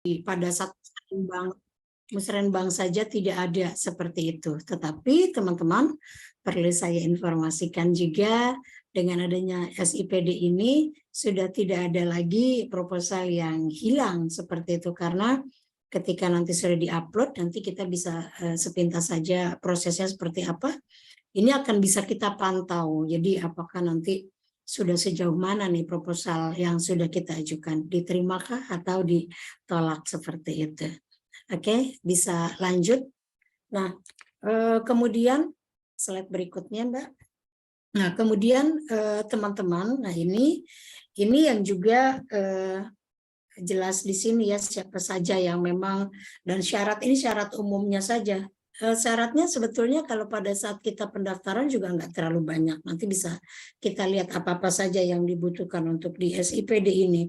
pada saat musrenbang saja tidak ada seperti itu. Tetapi teman-teman perlu saya informasikan juga dengan adanya SIPD ini sudah tidak ada lagi proposal yang hilang seperti itu, karena ketika nanti sudah diupload nanti kita bisa sepintas saja prosesnya seperti apa. Ini akan bisa kita pantau. Jadi apakah nanti sudah sejauh mana nih proposal yang sudah kita ajukan, diterimakah atau ditolak seperti itu. Oke, bisa lanjut. Nah, kemudian slide berikutnya, Mbak. Nah, kemudian teman-teman, nah ini yang juga jelas di sini ya, siapa saja yang memang, dan syarat ini syarat umumnya saja. Syaratnya sebetulnya kalau pada saat kita pendaftaran juga nggak terlalu banyak. Nanti bisa kita lihat apa-apa saja yang dibutuhkan untuk di SIPD ini.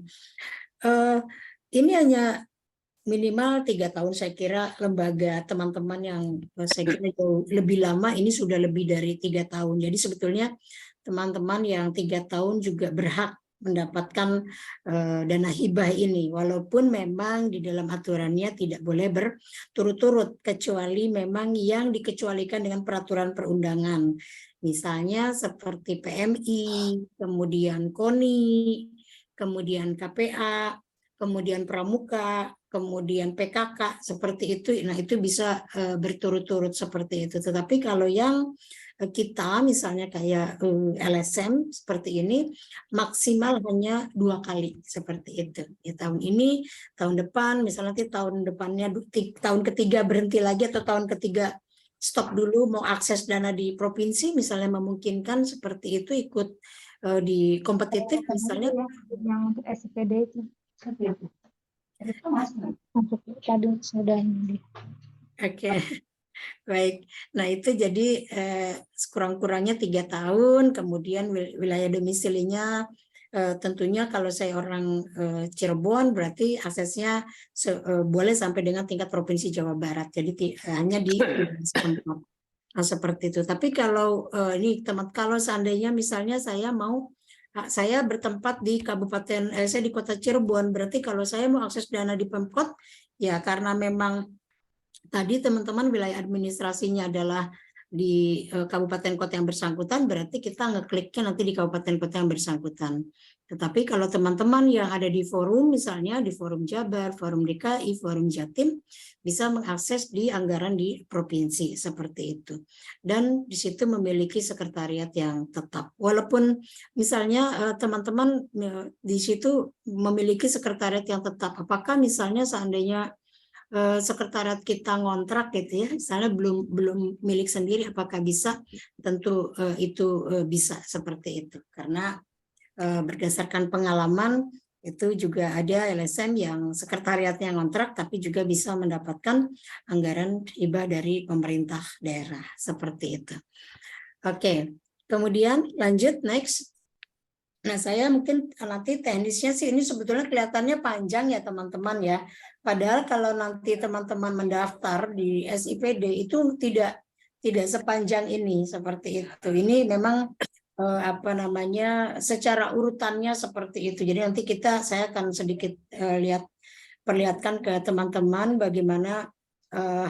Ini hanya minimal 3 tahun, saya kira lembaga teman-teman yang saya kira jauh lebih lama ini sudah lebih dari 3 tahun. Jadi sebetulnya teman-teman yang 3 tahun juga berhak mendapatkan dana hibah ini, walaupun memang di dalam aturannya tidak boleh berturut-turut, kecuali memang yang dikecualikan dengan peraturan perundangan. Misalnya seperti PMI, kemudian KONI, kemudian KPA, kemudian Pramuka, kemudian PKK, seperti itu. Nah, itu bisa berturut-turut seperti itu. Tetapi kalau yang kita misalnya kayak LSM seperti ini, maksimal hanya 2 kali seperti itu. Ya, tahun ini, tahun depan, misalnya nanti tahun depannya, tahun ketiga berhenti lagi, atau tahun ketiga stop dulu, mau akses dana di provinsi misalnya memungkinkan seperti itu, ikut di kompetitif misalnya. Yang untuk SIPD itu untuk tadi sudah ini. Oke. Baik, nah itu jadi sekurang-kurangnya 3 tahun, kemudian wilayah domisilinya tentunya kalau saya orang Cirebon berarti aksesnya boleh sampai dengan tingkat Provinsi Jawa Barat, jadi hanya di setempat. Nah, seperti itu. Tapi kalau ini teman, kalau seandainya misalnya saya bertempat di kabupaten, saya di kota Cirebon, berarti kalau saya mau akses dana di Pemkot, ya karena memang tadi teman-teman wilayah administrasinya adalah di kabupaten kota yang bersangkutan, berarti kita ngekliknya nanti di kabupaten kota yang bersangkutan. Tetapi kalau teman-teman yang ada di forum, misalnya di forum Jabar, forum DKI, forum Jatim, bisa mengakses di anggaran di provinsi seperti itu. Dan di situ memiliki sekretariat yang tetap. Walaupun misalnya teman-teman di situ memiliki sekretariat yang tetap, apakah misalnya seandainya sekretariat kita ngontrak gitu ya, misalnya belum milik sendiri, apakah bisa? Tentu itu bisa seperti itu, karena berdasarkan pengalaman itu juga ada LSM yang sekretariatnya ngontrak tapi juga bisa mendapatkan anggaran hibah dari pemerintah daerah seperti itu. Oke, kemudian lanjut next. Nah, saya mungkin nanti teknisnya sih ini sebetulnya kelihatannya panjang ya teman-teman ya. Padahal kalau nanti teman-teman mendaftar di SIPD itu tidak sepanjang ini seperti itu. Ini memang apa namanya, secara urutannya seperti itu. Jadi nanti saya akan sedikit perlihatkan ke teman-teman bagaimana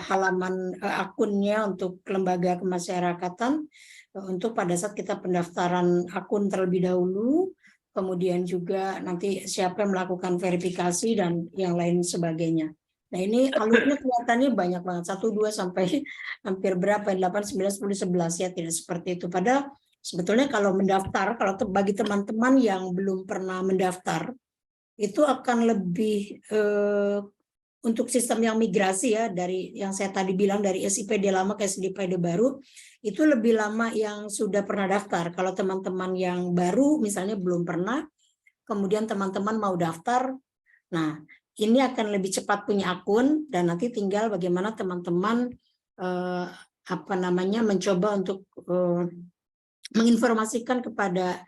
halaman akunnya untuk lembaga kemasyarakatan, untuk pada saat kita pendaftaran akun terlebih dahulu, kemudian juga nanti siapa yang melakukan verifikasi dan yang lain sebagainya. Nah, ini alurnya kelihatannya banyak banget, 1, 2, sampai hampir berapa, 8, 9, 10, 11 ya, tidak seperti itu. Padahal sebetulnya kalau mendaftar, kalau bagi teman-teman yang belum pernah mendaftar, itu akan lebih untuk sistem yang migrasi ya, dari yang saya tadi bilang dari SIPD lama ke SIPD baru, itu lebih lama yang sudah pernah daftar. Kalau teman-teman yang baru misalnya belum pernah, kemudian teman-teman mau daftar, nah ini akan lebih cepat punya akun, dan nanti tinggal bagaimana teman-teman apa namanya, mencoba untuk menginformasikan kepada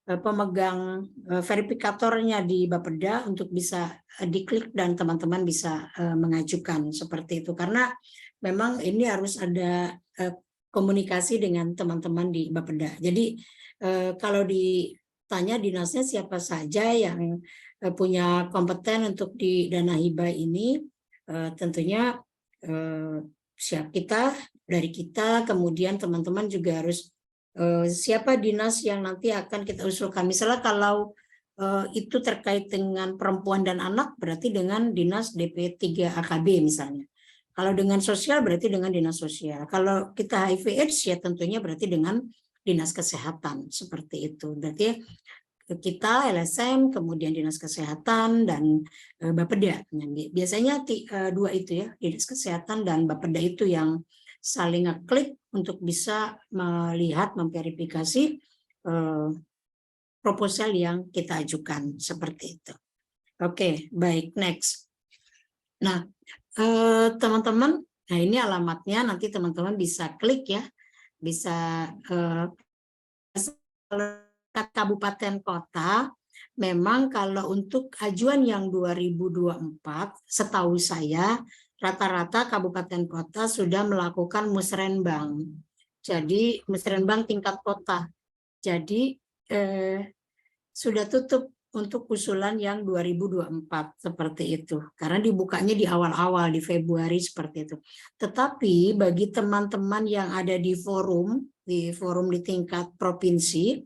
pemegang verifikatornya di Bapeda untuk bisa diklik dan teman-teman bisa mengajukan seperti itu, karena memang ini harus ada komunikasi dengan teman-teman di Bapeda. Jadi kalau ditanya dinasnya siapa saja yang punya kompeten untuk di dana hibah ini, tentunya siap dari kita, kemudian teman-teman juga harus siapa dinas yang nanti akan kita usulkan. Misalnya kalau itu terkait dengan perempuan dan anak, berarti dengan dinas DP3 AKB misalnya. Kalau dengan sosial berarti dengan dinas sosial. Kalau kita HIV/AIDS ya tentunya berarti dengan dinas kesehatan, seperti itu. Berarti kita LSM, kemudian dinas kesehatan dan Bapeda. Biasanya dua itu ya, dinas kesehatan dan Bapeda itu yang saling ngeklik untuk bisa melihat, memverifikasi proposal yang kita ajukan, seperti itu. Oke, baik, next. Nah, teman-teman, nah ini alamatnya, nanti teman-teman bisa klik ya, bisa kabupaten kota. Memang kalau untuk ajuan yang 2024, setahu saya rata-rata kabupaten kota sudah melakukan musrenbang. Jadi musrenbang tingkat kota. Jadi sudah tutup untuk usulan yang 2024 seperti itu. Karena dibukanya di awal-awal di Februari seperti itu. Tetapi bagi teman-teman yang ada di forum di tingkat provinsi,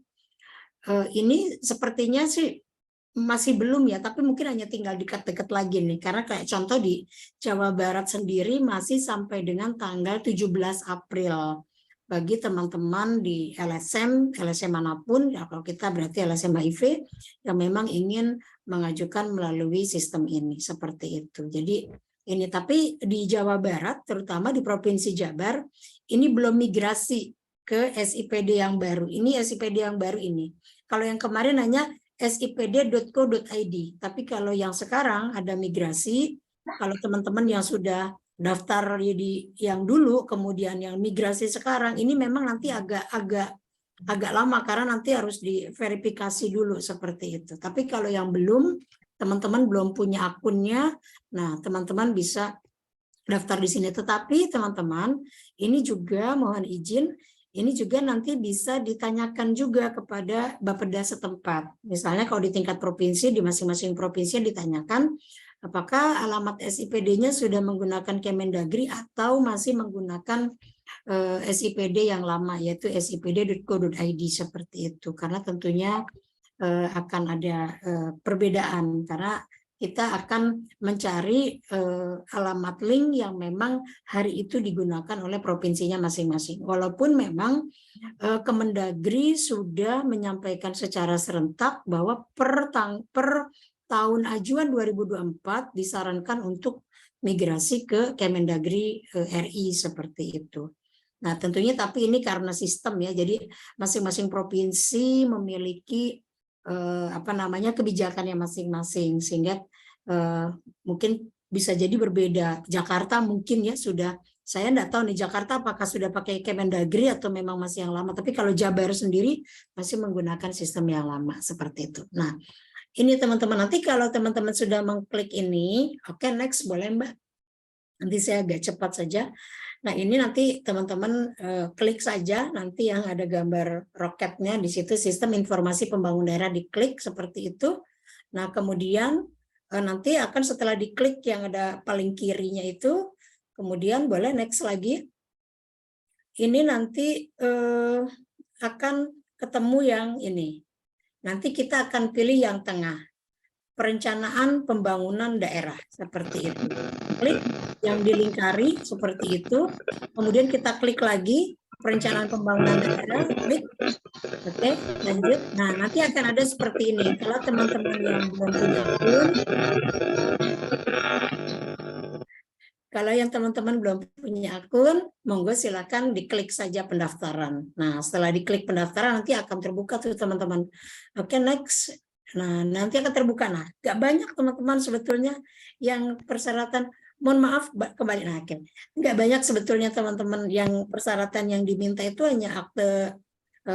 ini sepertinya sih masih belum ya, tapi mungkin hanya tinggal dekat-dekat lagi nih. Karena kayak contoh di Jawa Barat sendiri masih sampai dengan tanggal 17 April. Bagi teman-teman di LSM manapun, ya kalau kita berarti LSM HIV, yang memang ingin mengajukan melalui sistem ini, seperti itu. Jadi ini, tapi di Jawa Barat, terutama di Provinsi Jabar, ini belum migrasi ke SIPD yang baru. Ini SIPD yang baru ini. Kalau yang kemarin hanya sipd.co.id, tapi kalau yang sekarang ada migrasi, kalau teman-teman yang sudah daftar yang dulu, kemudian yang migrasi sekarang, ini memang nanti agak lama karena nanti harus diverifikasi dulu seperti itu. Tapi kalau yang belum, teman-teman belum punya akunnya, nah teman-teman bisa daftar di sini. Tetapi teman-teman, ini juga mohon izin, ini juga nanti bisa ditanyakan juga kepada Bapeda setempat. Misalnya kalau di tingkat provinsi, di masing-masing provinsi ditanyakan apakah alamat SIPD-nya sudah menggunakan Kemendagri atau masih menggunakan SIPD yang lama, yaitu sipd.co.id seperti itu. Karena tentunya akan ada perbedaan, karena kita akan mencari alamat link yang memang hari itu digunakan oleh provinsinya masing-masing. Walaupun memang Kemendagri sudah menyampaikan secara serentak bahwa per tahun ajuan 2024 disarankan untuk migrasi ke Kemendagri RI seperti itu. Nah, tentunya tapi ini karena sistem ya, jadi masing-masing provinsi memiliki kebijakannya masing-masing, sehingga mungkin bisa jadi berbeda. Jakarta mungkin ya sudah, saya enggak tahu nih Jakarta apakah sudah pakai Kemendagri atau memang masih yang lama, tapi kalau Jabar sendiri masih menggunakan sistem yang lama seperti itu. Nah, ini teman-teman, nanti kalau teman-teman sudah mengklik ini, oke, next boleh Mbak. Nanti saya agak cepat saja. Nah, ini nanti teman-teman klik saja, nanti yang ada gambar roketnya di situ, sistem informasi pembangunan daerah, diklik seperti itu. Nah, kemudian nanti akan setelah diklik yang ada paling kirinya itu, kemudian boleh next lagi. Ini nanti akan ketemu yang ini. Nanti kita akan pilih yang tengah. Perencanaan pembangunan daerah seperti itu. Klik yang dilingkari seperti itu. Kemudian kita klik lagi perencanaan pembangunan daerah, klik. Oke, lanjut. Nah, nanti akan ada seperti ini. Kalau teman-teman yang belum punya akun, kalau yang teman-teman belum punya akun, monggo silakan diklik saja pendaftaran. Nah, setelah diklik pendaftaran nanti akan terbuka tuh teman-teman. Oke, next. Nah, nanti akan terbuka. Nah, gak banyak teman-teman sebetulnya yang persyaratan. Mohon maaf, kembali. Nah, gak banyak sebetulnya teman-teman yang persyaratan yang diminta itu hanya akte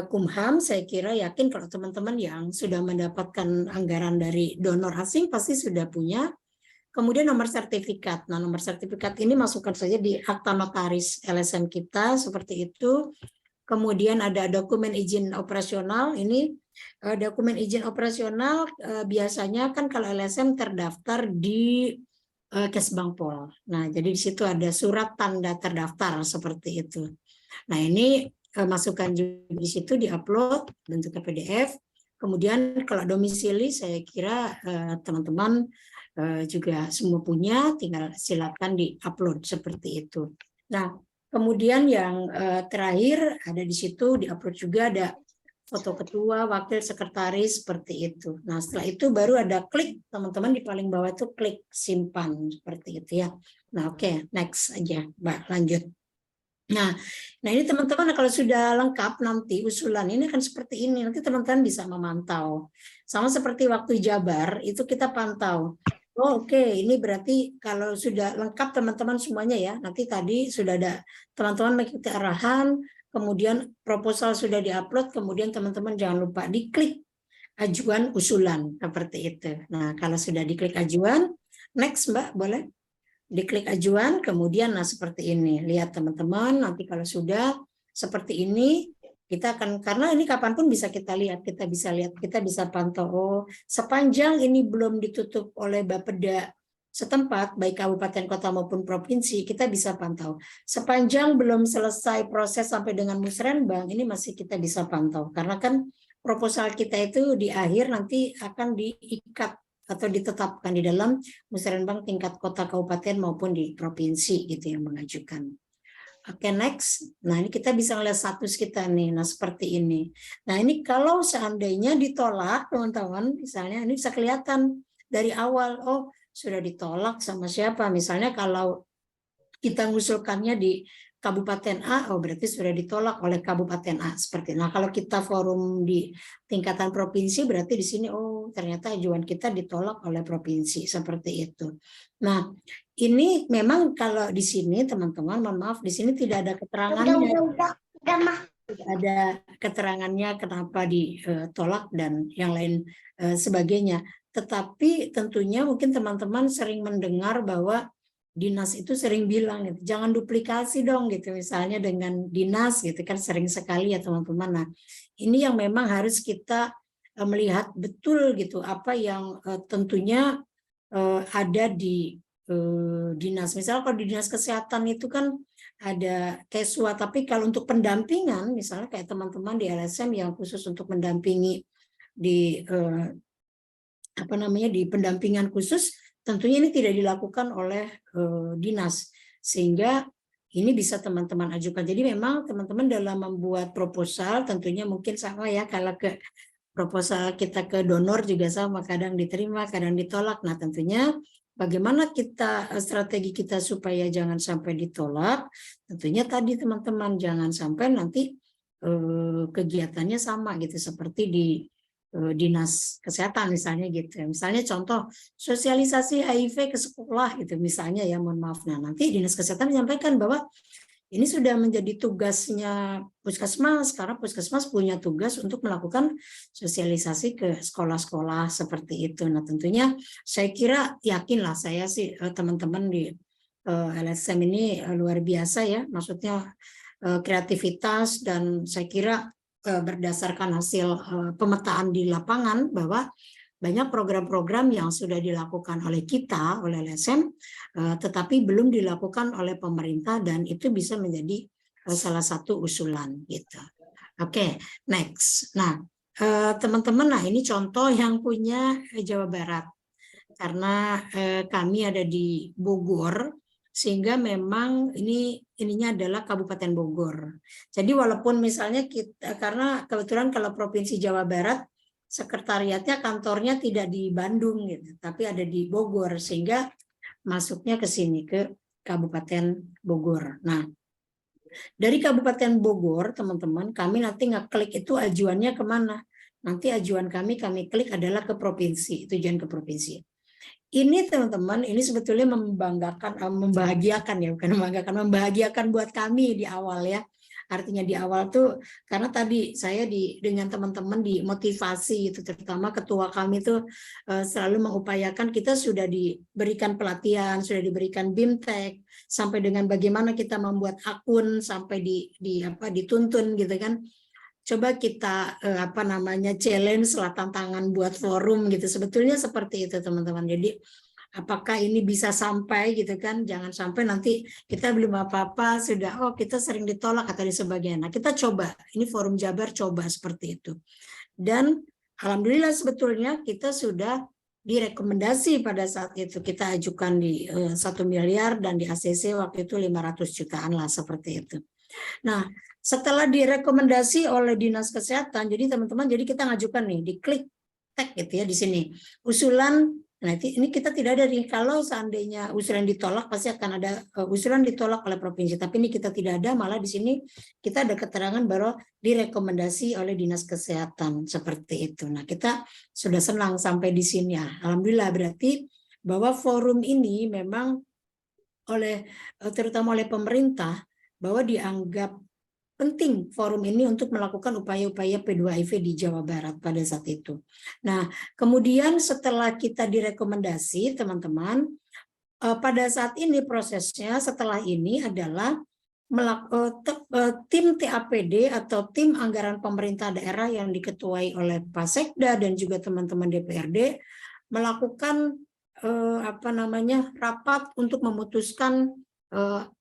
Kumham. Saya kira yakin kalau teman-teman yang sudah mendapatkan anggaran dari donor asing pasti sudah punya. Kemudian nomor sertifikat. Nah, nomor sertifikat ini masukkan saja di akta notaris LSM kita seperti itu. Kemudian ada dokumen izin operasional. Ini Dokumen izin operasional biasanya kan kalau LSM terdaftar di Kesbangpol. Nah, jadi di situ ada surat tanda terdaftar seperti itu. Nah, ini masukkan juga di situ, diupload bentuknya PDF. Kemudian kalau domisili saya kira teman-teman juga semua punya, tinggal silakan diupload seperti itu. Nah, kemudian yang terakhir ada di situ diupload juga ada foto ketua, wakil sekretaris seperti itu. Nah, setelah itu baru ada klik, teman-teman di paling bawah itu klik simpan seperti itu ya. Nah, oke, next aja, Mbak, lanjut. Nah ini teman-teman kalau sudah lengkap nanti usulan ini kan seperti ini, nanti teman-teman bisa memantau. Sama seperti waktu Jabar itu kita pantau. Oh, oke, ini berarti kalau sudah lengkap teman-teman semuanya ya. Nanti tadi sudah ada teman-teman mengikuti arahan, kemudian proposal sudah diupload, kemudian teman-teman jangan lupa diklik ajuan usulan seperti itu. Nah, kalau sudah diklik ajuan, next Mbak, boleh? Diklik ajuan, kemudian nah seperti ini. Lihat teman-teman, nanti kalau sudah seperti ini, kita akan, karena ini kapanpun bisa kita lihat, kita bisa pantau, oh, sepanjang ini belum ditutup oleh Bapeda setempat, baik kabupaten, kota maupun provinsi, kita bisa pantau. Sepanjang belum selesai proses sampai dengan musrenbang, ini masih kita bisa pantau. Karena kan proposal kita itu di akhir nanti akan diikat atau ditetapkan di dalam musrenbang tingkat kota, kabupaten maupun di provinsi gitu yang mengajukan. Oke, next. Nah, ini kita bisa lihat status kita nih. Nah, seperti ini. Nah, ini kalau seandainya ditolak, teman-teman, misalnya ini bisa kelihatan dari awal, oh, sudah ditolak sama siapa. Misalnya kalau kita mengusulkannya di Kabupaten A, oh berarti sudah ditolak oleh Kabupaten A seperti. Nah, kalau kita forum di tingkatan provinsi berarti di sini oh ternyata ajuan kita ditolak oleh provinsi seperti itu. Nah, ini memang kalau di sini teman-teman, mohon maaf di sini tidak ada keterangannya. Tidak ada keterangannya kenapa ditolak dan yang lain sebagainya. Tetapi tentunya mungkin teman-teman sering mendengar bahwa dinas itu sering bilang gitu, jangan duplikasi dong gitu misalnya dengan dinas gitu kan sering sekali ya teman-teman. Nah, ini yang memang harus kita melihat betul gitu apa yang tentunya ada di dinas. Misalnya kalau di dinas kesehatan itu kan ada Keswa, tapi kalau untuk pendampingan misalnya kayak teman-teman di LSM yang khusus untuk mendampingi di apa namanya di pendampingan khusus, tentunya ini tidak dilakukan oleh dinas, sehingga ini bisa teman-teman ajukan. Jadi memang teman-teman dalam membuat proposal tentunya mungkin sama ya, kalau ke proposal kita ke donor juga sama, kadang diterima, kadang ditolak. Nah tentunya bagaimana kita strategi kita supaya jangan sampai ditolak, tentunya tadi teman-teman jangan sampai nanti kegiatannya sama gitu seperti di dinas kesehatan misalnya gitu. Misalnya contoh sosialisasi HIV ke sekolah gitu misalnya ya, mohon maaf. Nah, nanti dinas kesehatan menyampaikan bahwa ini sudah menjadi tugasnya puskesmas karena puskesmas punya tugas untuk melakukan sosialisasi ke sekolah-sekolah seperti itu. Nah, tentunya saya kira yakinlah saya sih teman-teman di LSM ini luar biasa ya, maksudnya kreativitas dan saya kira berdasarkan hasil pemetaan di lapangan bahwa banyak program-program yang sudah dilakukan oleh kita, oleh LSM, tetapi belum dilakukan oleh pemerintah dan itu bisa menjadi salah satu usulan gitu. Oke, next. Nah, teman-teman, nah ini contoh yang punya Jawa Barat karena kami ada di Bogor, sehingga memang ininya adalah Kabupaten Bogor. Jadi walaupun misalnya kita, karena kebetulan kalau Provinsi Jawa Barat sekretariatnya kantornya tidak di Bandung gitu, tapi ada di Bogor sehingga masuknya ke sini ke Kabupaten Bogor. Nah, dari Kabupaten Bogor teman-teman kami nanti ngeklik itu ajuannya kemana? Nanti ajuan kami klik adalah ke provinsi, tujuan ke provinsi. Ini teman-teman, ini sebetulnya membanggakan, membahagiakan ya, bukan membanggakan, membahagiakan buat kami di awal ya. Artinya di awal tuh, karena tadi saya dengan teman-teman dimotivasi itu, terutama ketua kami tuh selalu mengupayakan kita sudah diberikan pelatihan, sudah diberikan BIMTEK, sampai dengan bagaimana kita membuat akun sampai dituntun gitu kan. coba kita challenge lah, tantangan buat forum gitu. Sebetulnya seperti itu teman-teman. Jadi apakah ini bisa sampai gitu kan? Jangan sampai nanti kita belum apa-apa sudah kita sering ditolak atau sebagainya. Nah, kita coba. Ini Forum Jabar coba seperti itu. Dan alhamdulillah sebetulnya kita sudah direkomendasi pada saat itu. Kita ajukan di 1 miliar dan di ACC waktu itu 500 jutaan lah seperti itu. Nah, setelah direkomendasi oleh Dinas Kesehatan, jadi teman-teman, jadi kita ngajukan nih, diklik tag gitu ya di sini. Usulan, nah ini kita tidak ada nih, kalau seandainya usulan ditolak pasti akan ada usulan ditolak oleh provinsi, tapi ini kita tidak ada, malah di sini kita ada keterangan bahwa direkomendasi oleh Dinas Kesehatan seperti itu. Nah, kita sudah senang sampai di sini ya. Alhamdulillah, berarti bahwa forum ini memang terutama oleh pemerintah bahwa dianggap penting forum ini untuk melakukan upaya-upaya P2HIV di Jawa Barat pada saat itu. Nah, kemudian setelah kita direkomendasi, teman-teman, pada saat ini prosesnya setelah ini adalah tim TAPD atau tim anggaran pemerintah daerah yang diketuai oleh Pak Sekda dan juga teman-teman DPRD melakukan rapat untuk memutuskan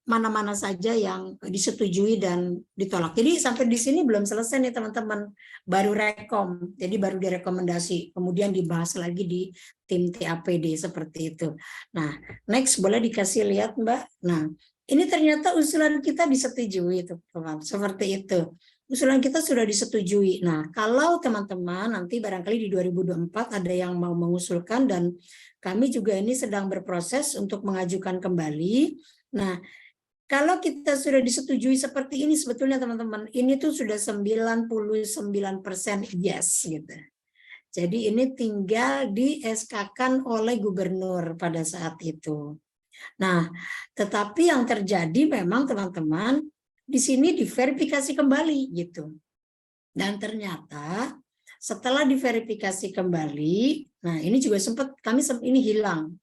mana-mana saja yang disetujui dan ditolak. Jadi sampai di sini belum selesai nih teman-teman, baru rekom, jadi baru direkomendasi, kemudian dibahas lagi di tim TAPD seperti itu. Nah, next boleh dikasih lihat Mbak. Nah, ini ternyata usulan kita disetujui teman-teman, seperti itu. Usulan kita sudah disetujui. Nah, kalau teman-teman nanti barangkali di 2024 ada yang mau mengusulkan dan kami juga ini sedang berproses untuk mengajukan kembali. Nah, kalau kita sudah disetujui seperti ini sebetulnya teman-teman, ini tuh sudah 99% yes gitu. Jadi ini tinggal di SK-kan oleh gubernur pada saat itu. Nah, tetapi yang terjadi memang teman-teman di sini diverifikasi kembali gitu. Dan ternyata setelah diverifikasi kembali, nah ini juga sempat ini hilang.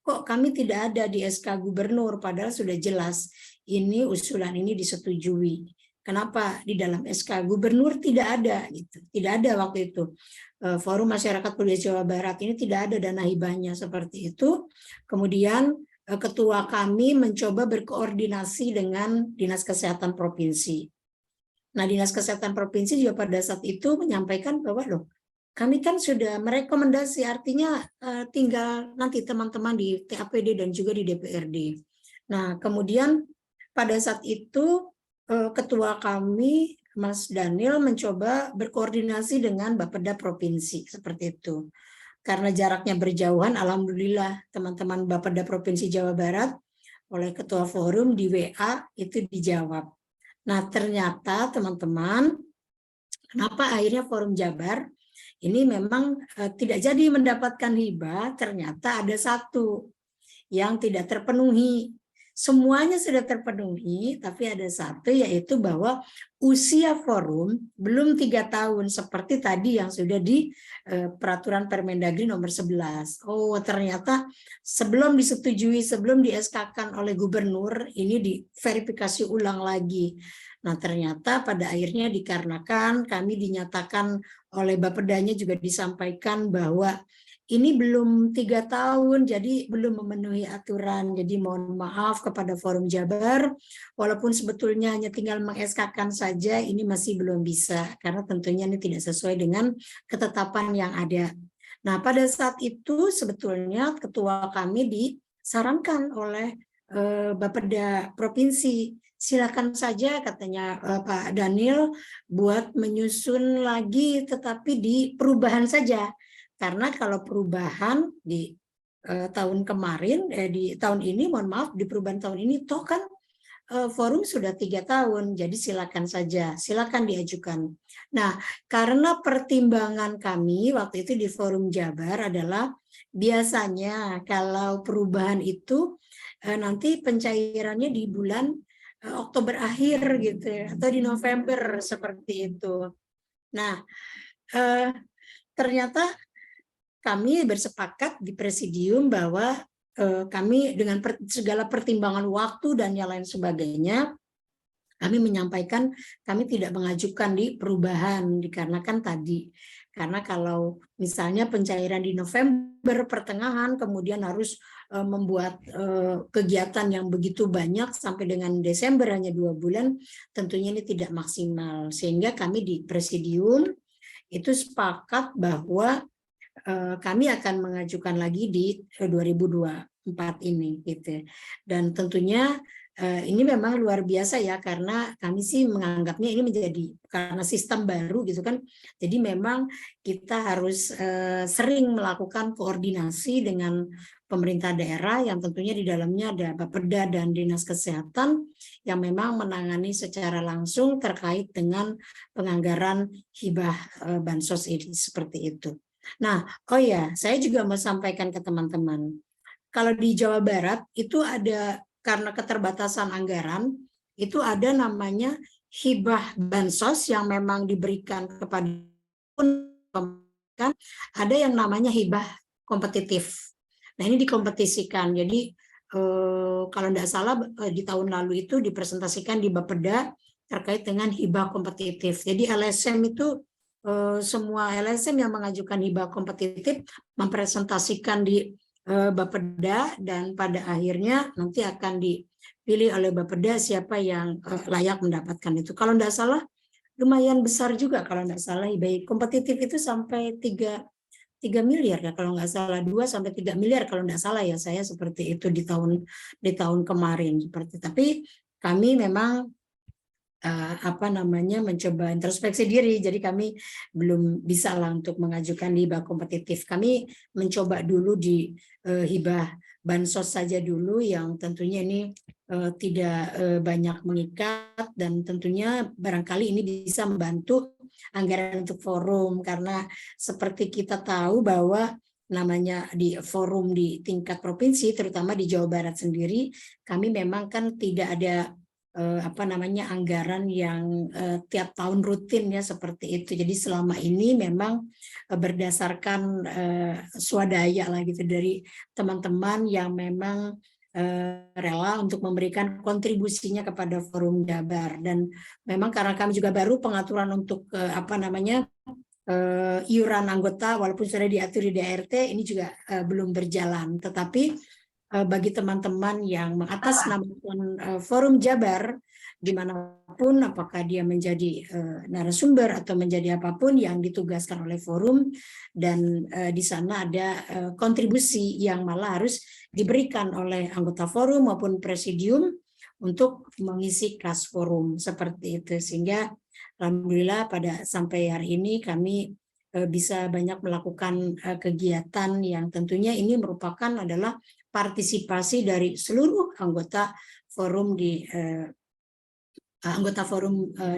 Kok kami tidak ada di SK gubernur, padahal sudah jelas ini usulan ini disetujui. Kenapa di dalam SK gubernur tidak ada gitu? Tidak ada waktu itu. Forum Masyarakat Peduli Jawa Barat ini tidak ada dana hibahnya seperti itu. Kemudian ketua kami mencoba berkoordinasi dengan Dinas Kesehatan Provinsi. Nah, Dinas Kesehatan Provinsi juga pada saat itu menyampaikan bahwa loh, kami kan sudah merekomendasi, artinya tinggal nanti teman-teman di TAPD dan juga di DPRD. Nah, kemudian pada saat itu ketua kami, Mas Daniel, mencoba berkoordinasi dengan Bapeda Provinsi, seperti itu. Karena jaraknya berjauhan, alhamdulillah teman-teman Bapeda Provinsi Jawa Barat oleh ketua forum di WA itu dijawab. Nah, ternyata teman-teman, kenapa akhirnya Forum Jabar ini memang tidak jadi mendapatkan hibah, ternyata ada satu yang tidak terpenuhi. Semuanya sudah terpenuhi, tapi ada satu, yaitu bahwa usia forum belum 3 tahun, seperti tadi yang sudah di peraturan Permendagri nomor 11. Oh, ternyata sebelum disetujui, sebelum di SK-kan oleh gubernur, ini diverifikasi ulang lagi. Nah, ternyata pada akhirnya dikarenakan kami dinyatakan oleh Bapedanya juga disampaikan bahwa ini belum 3 tahun, jadi belum memenuhi aturan. Jadi mohon maaf kepada Forum Jabar, walaupun sebetulnya hanya tinggal meng-SK-kan saja, ini masih belum bisa, karena tentunya ini tidak sesuai dengan ketetapan yang ada. Nah, pada saat itu sebetulnya ketua kami disarankan oleh Bapeda Provinsi, silakan saja katanya Pak Daniel buat menyusun lagi, tetapi di perubahan saja. Karena kalau perubahan di tahun kemarin, di tahun ini, mohon maaf, di perubahan tahun ini, toh kan forum sudah 3 tahun, jadi silakan saja, silakan diajukan. Nah, karena pertimbangan kami waktu itu di Forum Jabar adalah biasanya kalau perubahan itu nanti pencairannya di bulan Oktober akhir gitu ya, atau di November seperti itu. Nah, ternyata kami bersepakat di presidium bahwa kami dengan segala pertimbangan waktu dan yang lain sebagainya, kami menyampaikan kami tidak mengajukan di perubahan dikarenakan tadi. Karena kalau misalnya pencairan di November pertengahan kemudian harus membuat kegiatan yang begitu banyak sampai dengan Desember hanya 2 bulan, tentunya ini tidak maksimal. Sehingga kami di Presidium itu sepakat bahwa kami akan mengajukan lagi di 2024 ini gitu. Dan tentunya ini memang luar biasa ya, karena kami sih menganggapnya ini menjadi karena sistem baru gitu kan. Jadi memang kita harus sering melakukan koordinasi dengan pemerintah daerah yang tentunya di dalamnya ada Bapeda dan Dinas Kesehatan yang memang menangani secara langsung terkait dengan penganggaran hibah bansos ini seperti itu. Nah, oh ya, saya juga mau sampaikan ke teman-teman. Kalau di Jawa Barat itu ada, karena keterbatasan anggaran, itu ada namanya hibah bansos yang memang diberikan kepada, ada yang namanya hibah kompetitif. Nah, ini dikompetisikan. Jadi kalau tidak salah di tahun lalu itu dipresentasikan di Bapeda terkait dengan hibah kompetitif. Jadi LSM itu semua LSM yang mengajukan hibah kompetitif mempresentasikan di Bapeda dan pada akhirnya nanti akan dipilih oleh Bapeda siapa yang layak mendapatkan itu. Kalau tidak salah lumayan besar juga, kalau tidak salah hibah kompetitif itu sampai 3 miliar ya, kalau nggak salah 2 sampai 3 miliar kalau nggak salah ya, saya seperti itu di tahun kemarin seperti. Tapi kami memang mencoba introspeksi diri, jadi kami belum bisa lah untuk mengajukan hibah kompetitif. Kami mencoba dulu di hibah bansos saja dulu yang tentunya ini tidak banyak mengikat dan tentunya barangkali ini bisa membantu anggaran untuk forum, karena seperti kita tahu bahwa namanya di forum di tingkat provinsi terutama di Jawa Barat sendiri, kami memang kan tidak ada anggaran yang tiap tahun rutin ya seperti itu. Jadi selama ini memang berdasarkan swadaya lah gitu dari teman-teman yang memang rela untuk memberikan kontribusinya kepada Forum Jabar. Dan memang karena kami juga baru pengaturan untuk iuran anggota walaupun sudah diatur di DRT ini juga belum berjalan. Tetapi bagi teman-teman yang mengatasnamakan Forum Jabar dimanapun, apakah dia menjadi narasumber atau menjadi apapun yang ditugaskan oleh forum, dan di sana ada kontribusi yang malah harus diberikan oleh anggota forum maupun presidium untuk mengisi kas forum seperti itu. Sehingga alhamdulillah pada sampai hari ini kami bisa banyak melakukan kegiatan yang tentunya ini merupakan adalah partisipasi dari seluruh anggota forum di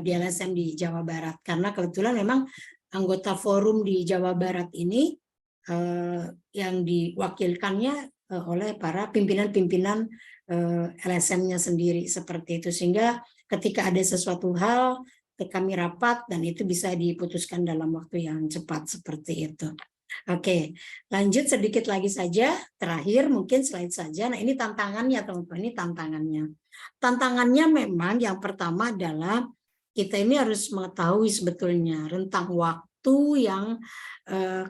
LSM di Jawa Barat, karena kebetulan memang anggota forum di Jawa Barat ini yang diwakilkannya oleh para pimpinan-pimpinan LSM-nya sendiri seperti itu, sehingga ketika ada sesuatu hal kami rapat dan itu bisa diputuskan dalam waktu yang cepat seperti itu. Oke, lanjut sedikit lagi saja. Terakhir mungkin slide saja. Nah, ini tantangannya teman-teman, ini tantangannya. Tantangannya memang yang pertama adalah kita ini harus mengetahui sebetulnya rentang waktu yang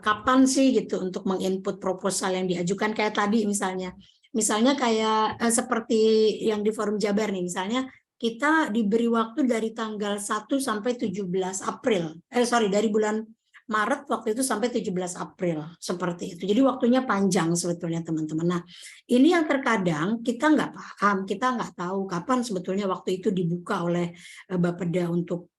kapan sih gitu untuk menginput proposal yang diajukan kayak tadi misalnya. Misalnya kayak seperti yang di Forum Jabar nih, misalnya kita diberi waktu dari tanggal 1 sampai 17 April. Dari bulan Maret waktu itu sampai 17 April seperti itu. Jadi waktunya panjang sebetulnya teman-teman. Nah, ini yang terkadang kita nggak paham, kita nggak tahu kapan sebetulnya waktu itu dibuka oleh Bapeda untuk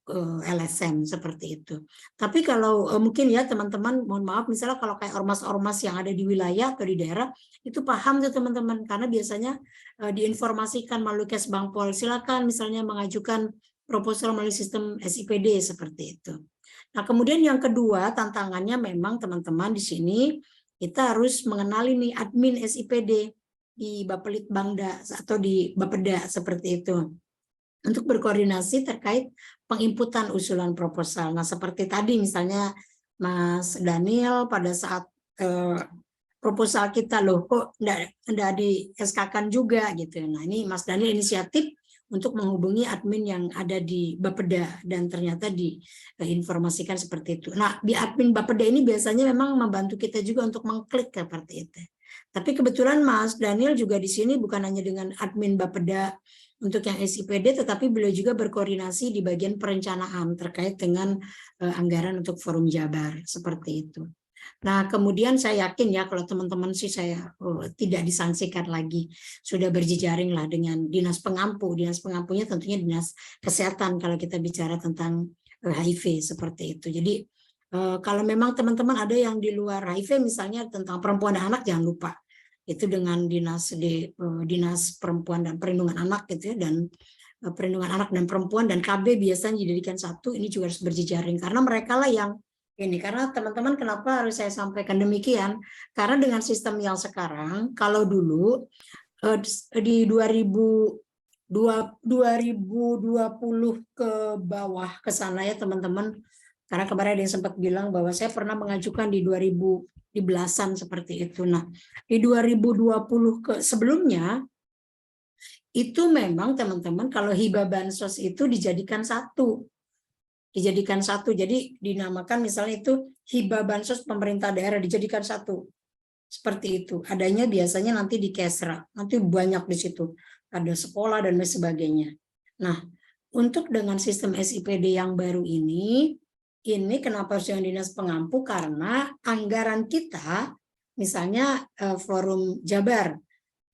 LSM seperti itu. Tapi kalau mungkin ya teman-teman, mohon maaf, misalnya kalau kayak ormas-ormas yang ada di wilayah atau di daerah itu paham tuh teman-teman, karena biasanya diinformasikan melalui Kesbangpol, silakan misalnya mengajukan proposal melalui sistem SIPD seperti itu. Nah, kemudian yang kedua tantangannya memang teman-teman di sini kita harus mengenali nih admin SIPD di Bapelitbangda atau di Bapeda seperti itu untuk berkoordinasi terkait penginputan usulan proposal. Nah, seperti tadi misalnya Mas Daniel pada saat proposal kita loh kok enggak di SK-kan juga gitu. Nah, ini Mas Daniel inisiatif untuk menghubungi admin yang ada di Bapeda dan ternyata diinformasikan seperti itu. Nah, di admin Bapeda ini biasanya memang membantu kita juga untuk mengklik seperti itu. Tapi kebetulan Mas Daniel juga di sini bukan hanya dengan admin Bapeda untuk yang SIPD, tetapi beliau juga berkoordinasi di bagian perencanaan terkait dengan anggaran untuk Forum Jabar seperti itu. Nah, kemudian saya yakin ya kalau teman-teman sih saya tidak disangsikan lagi, sudah berjejaring lah dengan dinas pengampu. Dinas pengampunya tentunya dinas kesehatan kalau kita bicara tentang HIV seperti itu. Jadi kalau memang teman-teman ada yang di luar HIV misalnya tentang perempuan dan anak, jangan lupa itu dengan dinas perempuan dan perlindungan anak gitu ya, dan perlindungan anak dan perempuan dan KB biasanya dijadikan satu. Ini juga harus berjejaring karena mereka lah yang ini, karena teman-teman kenapa harus saya sampaikan demikian, karena dengan sistem yang sekarang, kalau dulu di 2020 ke bawah ke sana ya teman-teman, karena kemarin ada yang sempat bilang bahwa saya pernah mengajukan di 2000 di belasan seperti itu. Nah, di 2020 ke sebelumnya itu memang teman-teman kalau hibah bansos itu dijadikan satu. Jadi dinamakan misalnya itu hibah bansos pemerintah daerah, dijadikan satu seperti itu. Adanya biasanya nanti di Kesra, nanti banyak di situ, ada sekolah dan lain sebagainya. Nah, untuk dengan sistem SIPD yang baru ini kenapa harus dengan dinas pengampu, karena anggaran kita misalnya Forum Jabar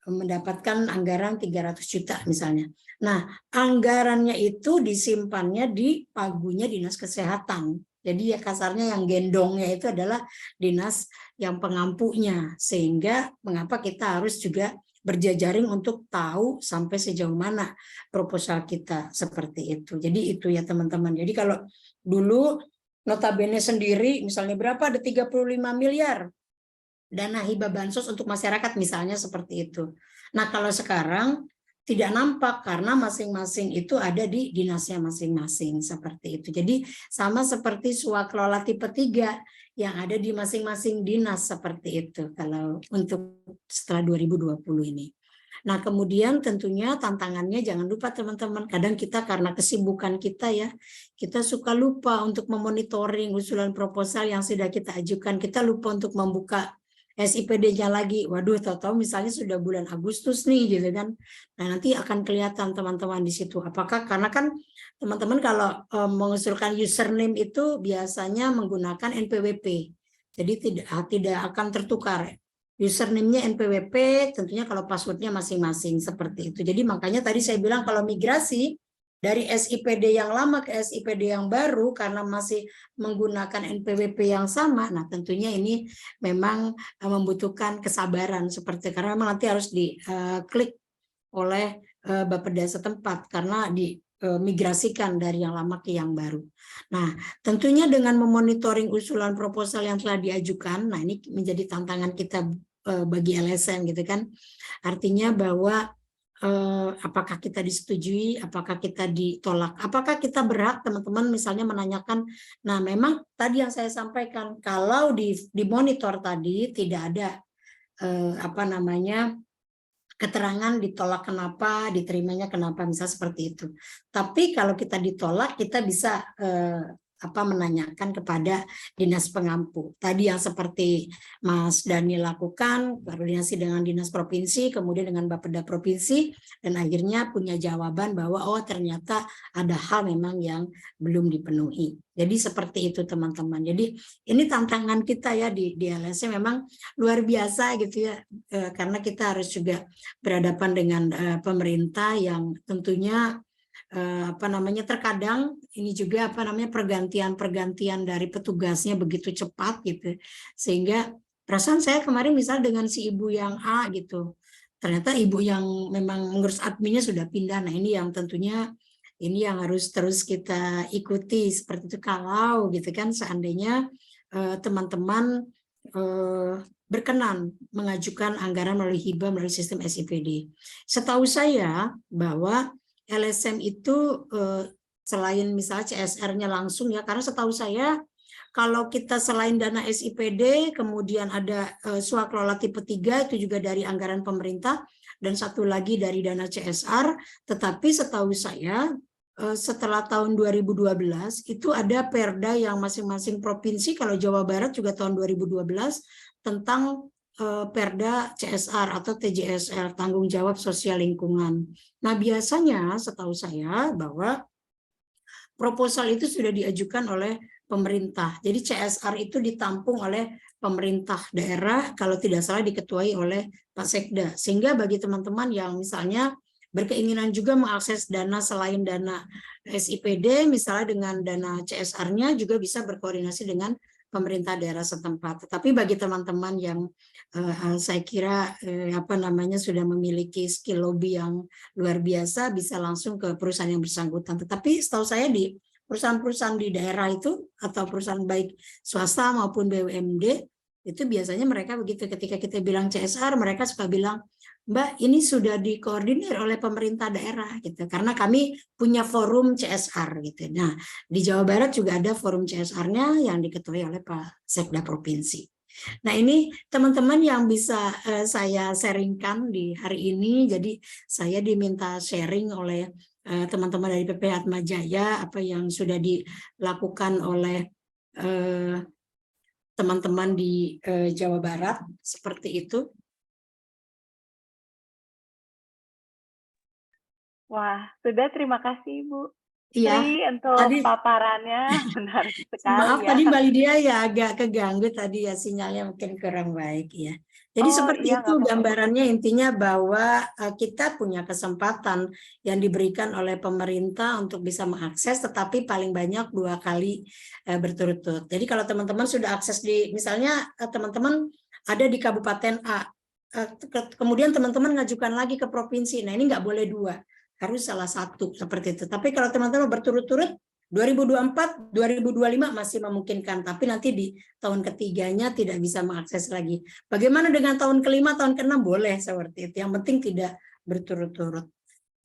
mendapatkan anggaran 300 juta misalnya. Nah, anggarannya itu disimpannya di pagunya dinas kesehatan. Jadi ya kasarnya yang gendongnya itu adalah dinas yang pengampunya. Sehingga mengapa kita harus juga berjejaring untuk tahu sampai sejauh mana proposal kita seperti itu. Jadi itu ya teman-teman. Jadi kalau dulu notabene sendiri misalnya berapa, ada 35 miliar dana hibah bansos untuk masyarakat misalnya seperti itu. Nah, kalau sekarang tidak nampak karena masing-masing itu ada di dinasnya masing-masing seperti itu. Jadi sama seperti swakelola tipe 3 yang ada di masing-masing dinas seperti itu kalau untuk setelah 2020 ini. Nah, kemudian tentunya tantangannya jangan lupa teman-teman, kadang kita karena kesibukan kita ya, kita suka lupa untuk memonitoring usulan proposal yang sudah kita ajukan, kita lupa untuk membuka SIPD-nya lagi. Waduh, tahu-tahu misalnya sudah bulan Agustus nih gitu kan. Nah, nanti akan kelihatan teman-teman di situ. Apakah karena kan teman-teman kalau mengusulkan username itu biasanya menggunakan NPWP. Jadi tidak akan tertukar. Username-nya NPWP, tentunya kalau password-nya masing-masing seperti itu. Jadi makanya tadi saya bilang kalau migrasi dari SIPD yang lama ke SIPD yang baru karena masih menggunakan NPWP yang sama, nah tentunya ini memang membutuhkan kesabaran seperti karena memang nanti harus diklik oleh Bapeda setempat karena dimigrasikan dari yang lama ke yang baru. Nah, tentunya dengan memonitoring usulan proposal yang telah diajukan, nah ini menjadi tantangan kita bagi LSM gitu kan. Artinya bahwa apakah kita disetujui, apakah kita ditolak, apakah kita berhak teman-teman misalnya menanyakan. Nah, memang tadi yang saya sampaikan kalau di monitor tadi tidak ada keterangan ditolak kenapa, diterimanya kenapa, misalnya seperti itu. Tapi kalau kita ditolak, kita bisa menanyakan kepada dinas pengampu. Tadi yang seperti Mas Dani lakukan, koordinasi dengan dinas provinsi, kemudian dengan Bapeda provinsi, dan akhirnya punya jawaban bahwa oh ternyata ada hal memang yang belum dipenuhi. Jadi seperti itu teman-teman. Jadi ini tantangan kita ya di LSM memang luar biasa gitu ya, karena kita harus juga berhadapan dengan pemerintah yang tentunya terkadang ini juga pergantian dari petugasnya begitu cepat gitu, sehingga perasaan saya kemarin misal dengan si ibu yang A gitu, ternyata ibu yang memang mengurus adminnya sudah pindah. Nah, ini yang tentunya ini yang harus terus kita ikuti seperti itu. Kalau gitu kan seandainya teman-teman berkenan mengajukan anggaran melalui hibah melalui sistem SIPD. Setahu saya bahwa LSM itu selain misalnya CSR-nya langsung ya, karena setahu saya kalau kita selain dana SIPD kemudian ada swakelola tipe 3 itu juga dari anggaran pemerintah, dan satu lagi dari dana CSR. Tetapi setahu saya setelah tahun 2012 itu ada perda yang masing-masing provinsi, kalau Jawa Barat juga tahun 2012 tentang perda CSR atau TJSL, tanggung jawab sosial lingkungan. Nah, biasanya setahu saya bahwa proposal itu sudah diajukan oleh pemerintah. Jadi CSR itu ditampung oleh pemerintah daerah, kalau tidak salah diketuai oleh Pak Sekda. Sehingga bagi teman-teman yang misalnya berkeinginan juga mengakses dana selain dana SIPD, misalnya dengan dana CSR-nya juga bisa berkoordinasi dengan pemerintah daerah setempat. Tetapi bagi teman-teman yang saya kira sudah memiliki skill lobby yang luar biasa, bisa langsung ke perusahaan yang bersangkutan. Tetapi setahu saya di perusahaan-perusahaan di daerah itu atau perusahaan baik swasta maupun BUMD itu biasanya mereka begitu, ketika kita bilang CSR mereka suka bilang, Mbak, ini sudah dikoordinir oleh pemerintah daerah gitu, karena kami punya forum CSR gitu. Nah, di Jawa Barat juga ada forum CSR-nya yang diketuai oleh Pak Sekda Provinsi. Nah, ini teman-teman yang bisa saya sharingkan di hari ini. Jadi saya diminta sharing oleh teman-teman dari PPH Atma Jaya apa yang sudah dilakukan oleh teman-teman di Jawa Barat seperti itu. Wah, sudah, terima kasih Ibu Iya, Sri untuk tadi paparannya, menarik maaf sekali ya. tadi Mbak Lydia ya agak keganggu tadi ya, sinyalnya mungkin kurang baik ya. Jadi Oh seperti iya, itu nggak apa-apa. gambarannya, intinya bahwa kita punya kesempatan yang diberikan oleh pemerintah untuk bisa mengakses, tetapi paling banyak 2 kali berturut-turut. Jadi kalau teman-teman sudah akses di, misalnya teman-teman ada di Kabupaten A, kemudian teman-teman ngajukan lagi ke provinsi, nah ini nggak boleh 2, harus salah satu seperti itu. Tapi kalau teman-teman berturut-turut 2024, 2025 masih memungkinkan, tapi nanti di tahun ketiganya tidak bisa mengakses lagi. Bagaimana dengan tahun kelima, tahun keenam boleh seperti itu. Yang penting tidak berturut-turut.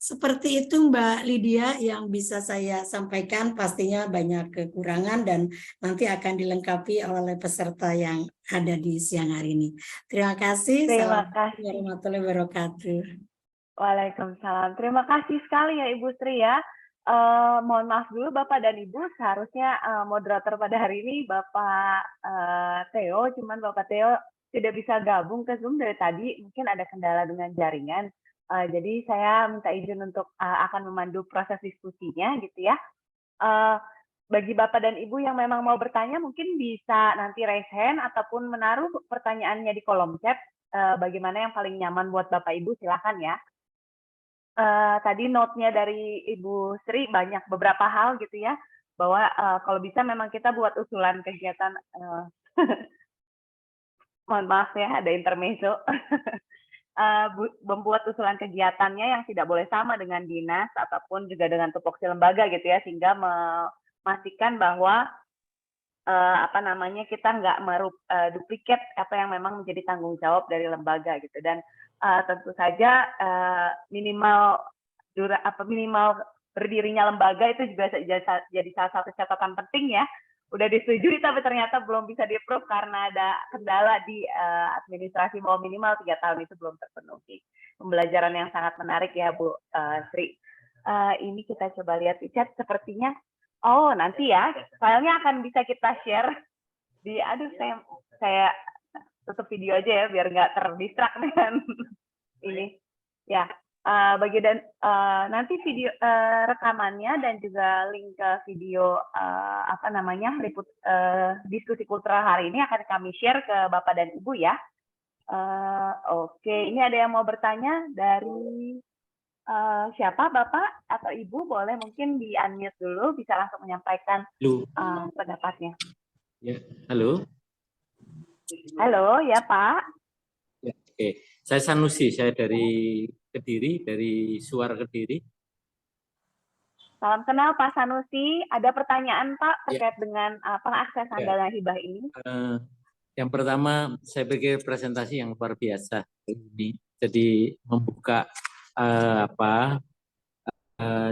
Seperti itu Mbak Lydia yang bisa saya sampaikan, pastinya banyak kekurangan dan nanti akan dilengkapi oleh peserta yang ada di siang hari ini. Terima kasih. Terima Assalamualaikum kasih. warahmatullahi wabarakatuh. Waalaikumsalam. Terima kasih sekali ya Ibu Sri ya. Mohon maaf dulu Bapak dan Ibu, seharusnya moderator pada hari ini Bapak Theo, cuman Bapak Theo tidak bisa gabung ke Zoom dari tadi, mungkin ada kendala dengan jaringan. Jadi saya minta izin untuk akan memandu proses diskusinya gitu ya. Bagi Bapak dan Ibu yang memang mau bertanya, mungkin bisa nanti raise hand ataupun menaruh pertanyaannya di kolom chat. Bagaimana yang paling nyaman buat Bapak Ibu, silakan ya. Tadi note-nya dari Ibu Sri banyak beberapa hal gitu ya, bahwa kalau bisa memang kita buat usulan kegiatan, mohon maaf ya ada intermezzo, membuat usulan kegiatannya yang tidak boleh sama dengan dinas ataupun juga dengan tupoksi lembaga gitu ya, sehingga memastikan bahwa kita nggak duplikat apa yang memang menjadi tanggung jawab dari lembaga gitu. Dan tentu saja minimal berdirinya lembaga itu juga jadi salah satu catatan penting ya. Udah disetujui tapi ternyata belum bisa di-approve karena ada kendala di administrasi bahwa minimal 3 tahun itu belum terpenuhi. Pembelajaran yang sangat menarik ya Bu Sri. Ini kita coba lihat di chat, sepertinya nanti ya filenya akan bisa kita share di, saya tutup video aja ya biar nggak terdistrak dengan ini ya. Nanti video rekamannya dan juga link ke video diskusi kultural hari ini akan kami share ke Bapak dan Ibu ya. Oke, ini ada yang mau bertanya dari siapa, Bapak atau Ibu? Boleh mungkin di unmute dulu, bisa langsung menyampaikan pendapatnya. Ya, halo. Halo, ya Pak. Ya, oke, saya Sanusi, saya dari Kediri, dari Suar Kediri. Salam kenal Pak Sanusi. Ada pertanyaan Pak terkait dengan pengaksesan dana hibah ini? Yang pertama, saya pikir presentasi yang luar biasa ini. Jadi membuka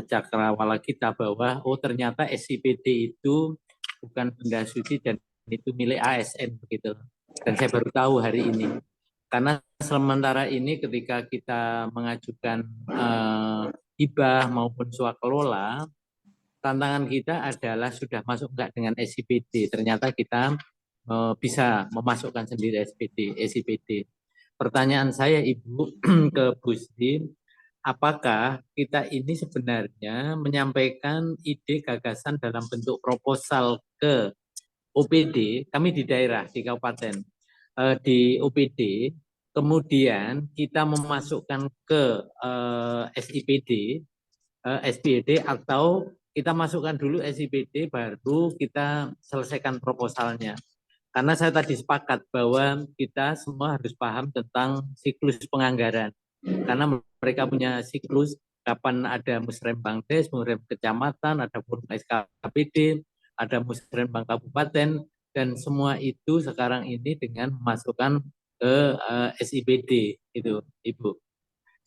cakrawala kita bahwa ternyata SIPD itu bukan benda suci dan itu milik ASN begitu. Dan saya baru tahu hari ini. Karena sementara ini ketika kita mengajukan hibah maupun swakelola, tantangan kita adalah sudah masuk enggak dengan SIPD. Ternyata kita bisa memasukkan sendiri SIPD. Pertanyaan saya Ibu ke Bu Sri, apakah kita ini sebenarnya menyampaikan ide gagasan dalam bentuk proposal ke OPD, kami di daerah, di kabupaten, di OPD, kemudian kita memasukkan ke SIPD, SPID, atau kita masukkan dulu SIPD, baru kita selesaikan proposalnya. Karena saya tadi sepakat bahwa kita semua harus paham tentang siklus penganggaran. Karena mereka punya siklus, kapan ada musrembang des, musrembang kecamatan, ada forum SKPD, ada musrembang kabupaten, dan semua itu sekarang ini dengan memasukkan ke SIPD, itu Ibu.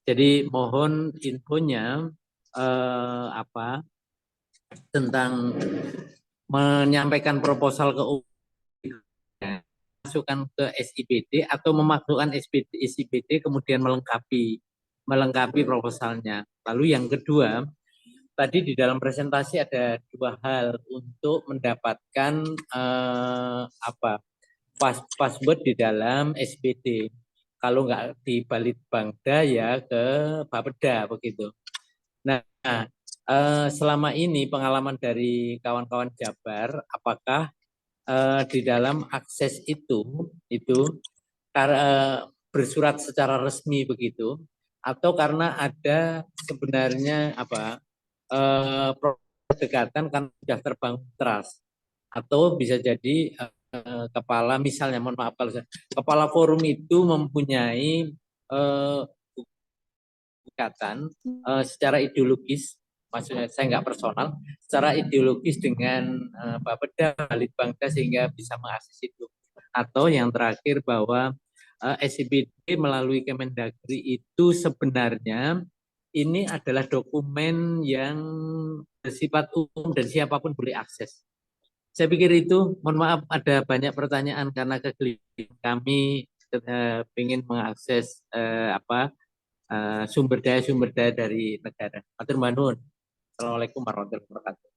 Jadi mohon infonya tentang menyampaikan proposal ke masukkan ke SIPD atau memasukkan SIPD kemudian melengkapi proposalnya. Lalu yang kedua, tadi di dalam presentasi ada dua hal untuk mendapatkan password di dalam SIPD. Kalau nggak di Balitbangda ya ke Bapeda begitu. Nah, selama ini pengalaman dari kawan-kawan Jabar, apakah di dalam akses itu bersurat secara resmi begitu, atau karena ada sebenarnya pendekatan kan sudah terbangun trust, atau bisa jadi kepala, misalnya mohon maaf kalau kepala forum itu mempunyai ikatan secara ideologis, maksudnya saya nggak personal, secara ideologis dengan Bapeda, Balitbangda sehingga bisa mengakses itu. Atau yang terakhir bahwa SIPD melalui Kemendagri itu sebenarnya ini adalah dokumen yang bersifat umum dan siapapun boleh akses. Saya pikir itu, mohon maaf ada banyak pertanyaan karena kegelisahan kami ingin mengakses sumber daya dari negara. Matur nuwun. Assalamualaikum warahmatullahi wabarakatuh.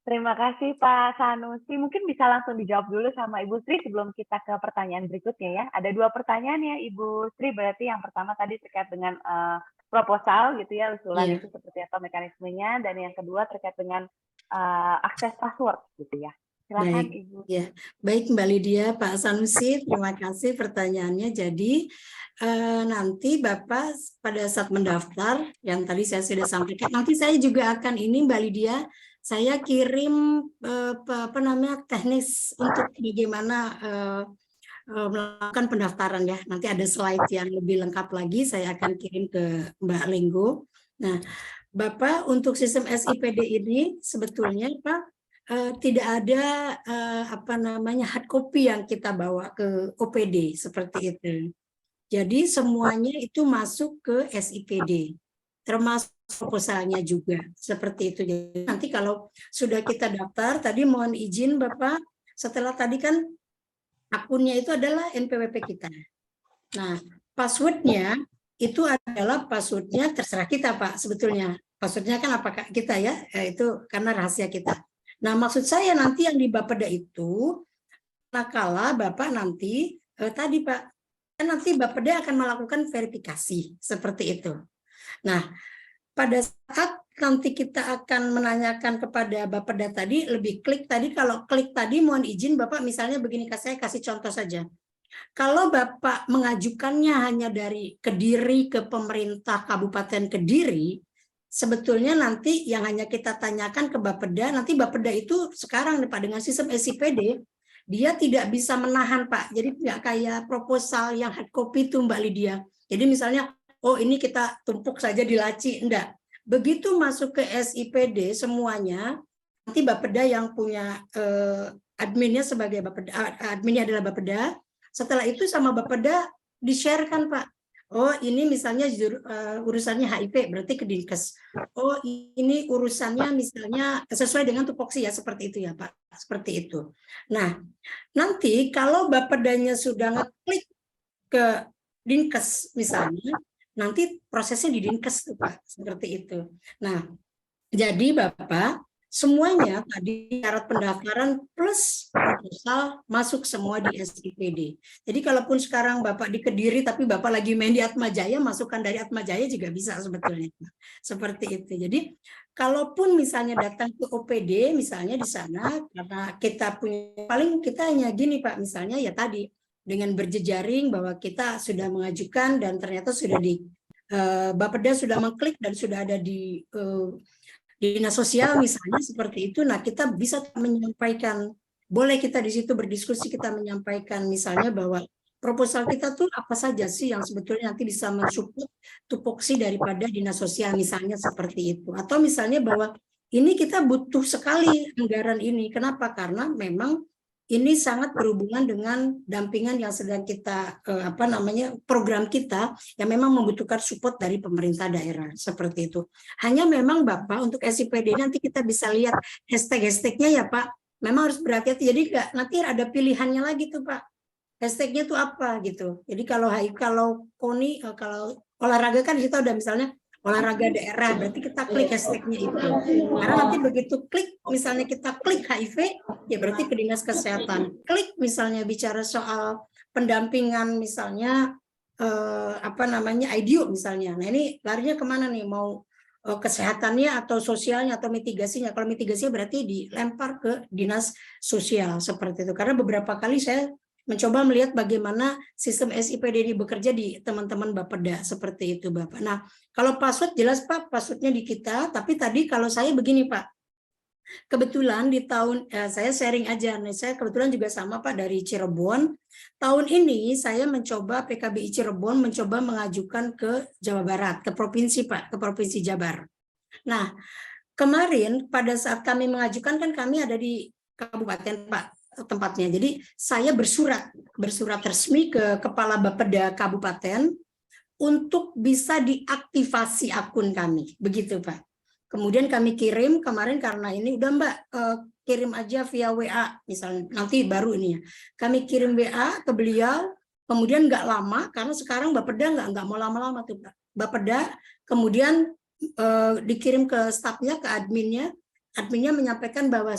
Terima kasih Pak Sanusi. Mungkin bisa langsung dijawab dulu sama Ibu Sri sebelum kita ke pertanyaan berikutnya ya. Ada dua pertanyaan ya Ibu Sri. Berarti yang pertama tadi terkait dengan proposal gitu ya, usulan itu seperti apa mekanismenya, dan yang kedua terkait dengan akses password gitu ya. Silakan Baik, Ibu. ya. Baik Mbak Lydia, Pak Sanusi, terima kasih pertanyaannya. Jadi nanti Bapak pada saat mendaftar, yang tadi saya sudah sampaikan, nanti saya juga akan ini Mbak Lydia, saya kirim teknis untuk bagaimana melakukan pendaftaran ya. Nanti ada slide yang lebih lengkap lagi, saya akan kirim ke Mbak Lenggo. Nah, Bapak untuk sistem SIPD ini sebetulnya Pak, tidak ada hard copy yang kita bawa ke OPD seperti itu. Jadi semuanya itu masuk ke SIPD, termasuk proposalnya juga seperti itu. Jadi nanti kalau sudah kita daftar, tadi mohon izin Bapak, setelah tadi kan akunnya itu adalah NPWP kita. Nah, passwordnya itu adalah passwordnya terserah kita Pak sebetulnya. Passwordnya kan apakah kita ya, itu karena rahasia kita. Nah, maksud saya nanti yang di Bapeda itu, kala Bapak nanti, tadi Pak, nanti Bapeda akan melakukan verifikasi, seperti itu. Nah, pada saat nanti kita akan menanyakan kepada Bapeda tadi, lebih klik tadi, kalau klik tadi mohon izin Bapak, misalnya begini, saya kasih contoh saja. Kalau Bapak mengajukannya hanya dari Kediri ke pemerintah Kabupaten Kediri, sebetulnya nanti yang hanya kita tanyakan ke Bapeda, nanti Bapeda itu sekarang Pak dengan sistem SIPD, dia tidak bisa menahan Pak, jadi nggak kayak proposal yang hard copy itu Mbak Lydia. Jadi misalnya, oh ini kita tumpuk saja di laci, enggak. Begitu masuk ke SIPD semuanya, nanti Bapeda yang punya adminnya sebagai Bapeda, adminnya adalah Bapeda. Setelah itu sama Bapeda di-share-kan Pak. Oh ini misalnya urusannya HIV berarti ke Dinkes. Oh ini urusannya misalnya sesuai dengan tupoksi ya seperti itu ya Pak. Seperti itu. Nah nanti kalau Bapedanya sudah ngeklik ke Dinkes misalnya, nanti prosesnya di Dinkes tuh Pak, seperti itu. Nah, jadi Bapak, semuanya tadi syarat pendaftaran plus proposal masuk semua di SIPD. Jadi kalaupun sekarang Bapak di Kediri tapi Bapak lagi main di Atmajaya, masukkan dari Atmajaya juga bisa sebetulnya. Seperti itu. Jadi kalaupun misalnya datang ke OPD misalnya di sana, karena kita punya, paling kita hanya gini Pak, misalnya ya tadi, dengan berjejaring bahwa kita sudah mengajukan dan ternyata sudah di Bapeda sudah mengklik dan sudah ada di dinas sosial misalnya seperti itu. Nah, kita bisa menyampaikan, boleh kita di situ berdiskusi, kita menyampaikan misalnya bahwa proposal kita tuh apa saja sih yang sebetulnya nanti bisa mensupport tupoksi daripada dinas sosial misalnya seperti itu. Atau misalnya bahwa ini kita butuh sekali anggaran ini. Kenapa? Karena memang ini sangat berhubungan dengan dampingan yang sedang kita program kita yang memang membutuhkan support dari pemerintah daerah seperti itu. Hanya memang Bapak untuk SIPD nanti kita bisa lihat hashtag-hashtagnya ya Pak. Memang harus berhati-hati. Jadi nanti ada pilihannya lagi tuh Pak. Hashtagnya tuh apa gitu. Jadi kalau KONI kalau olahraga kan kita udah misalnya olahraga daerah, berarti kita klik hashtagnya itu. Karena nanti begitu klik, misalnya kita klik HIV, ya berarti ke dinas kesehatan. Klik misalnya bicara soal pendampingan misalnya IDU misalnya. Nah ini larinya kemana nih? Mau kesehatannya atau sosialnya atau mitigasinya? Kalau mitigasinya berarti dilempar ke dinas sosial seperti itu. Karena beberapa kali saya mencoba melihat bagaimana sistem SIPD ini bekerja di teman-teman Bapeda seperti itu Bapak. Nah, kalau password jelas Pak, passwordnya di kita, tapi tadi kalau saya begini Pak, kebetulan di tahun, saya sharing aja, nih, saya kebetulan juga sama Pak dari Cirebon, tahun ini saya mencoba PKBI Cirebon, mencoba mengajukan ke Jawa Barat, ke Provinsi Pak, ke Provinsi Jabar. Nah, kemarin pada saat kami mengajukan kan kami ada di Kabupaten Pak, tempatnya. Jadi saya bersurat resmi ke Kepala Bapeda Kabupaten untuk bisa diaktifasi akun kami, begitu Pak. Kemudian kami kirim kemarin karena ini udah Mbak kirim aja via WA misalnya nanti baru ini ya. Kami kirim WA ke beliau, kemudian nggak lama karena sekarang Bapeda nggak mau lama-lama tuh Pak. Bapeda kemudian dikirim ke stafnya, ke adminnya menyampaikan bahwa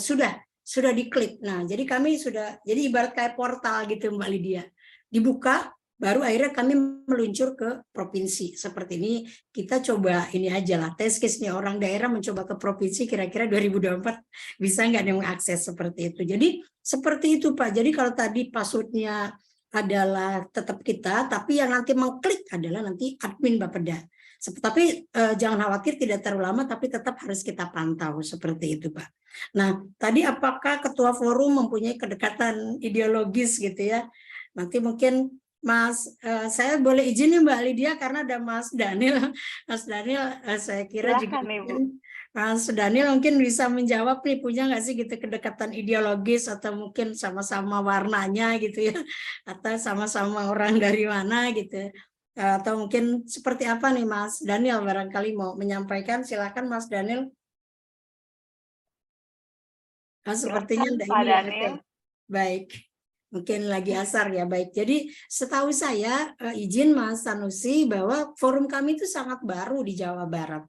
sudah diklik. Nah, jadi kami sudah, jadi ibarat kayak portal gitu Mbak Lydia. Dibuka, baru akhirnya kami meluncur ke provinsi. Seperti ini, kita coba ini aja lah, test case-nya orang daerah mencoba ke provinsi, kira-kira 2024 bisa nggak yang mengakses seperti itu. Jadi, seperti itu Pak. Jadi kalau tadi password-nya adalah tetap kita, tapi yang nanti mengklik adalah nanti admin Bapeda. Tapi jangan khawatir tidak terlalu lama, tapi tetap harus kita pantau seperti itu Pak. Nah, tadi apakah ketua forum mempunyai kedekatan ideologis gitu ya? Nanti mungkin Mas, saya boleh izin nih Mbak Lydia karena ada Mas Daniel. Mas Daniel, saya kira Silakan, juga Ibu. Mas Daniel mungkin bisa menjawab nih, punya nggak sih gitu kedekatan ideologis atau mungkin sama-sama warnanya gitu ya, atau sama-sama orang dari mana gitu. Atau mungkin seperti apa nih Mas Daniel barangkali mau menyampaikan, silakan Mas Daniel. Nah, sepertinya Silakan, enggak Pak ini ya. Daniel. Baik, mungkin lagi asar ya. Baik, jadi setahu saya izin Mas Sanusi bahwa forum kami itu sangat baru di Jawa Barat.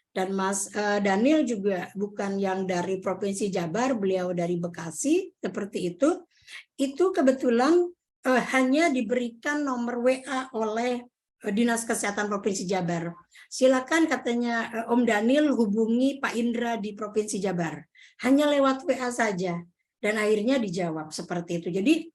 Dan Mas Daniel juga bukan yang dari Provinsi Jabar, beliau dari Bekasi, seperti itu. Itu kebetulan hanya diberikan nomor WA oleh Dinas Kesehatan Provinsi Jabar. Silakan katanya Om Daniel hubungi Pak Indra di Provinsi Jabar. Hanya lewat WA saja. Dan akhirnya dijawab seperti itu. Jadi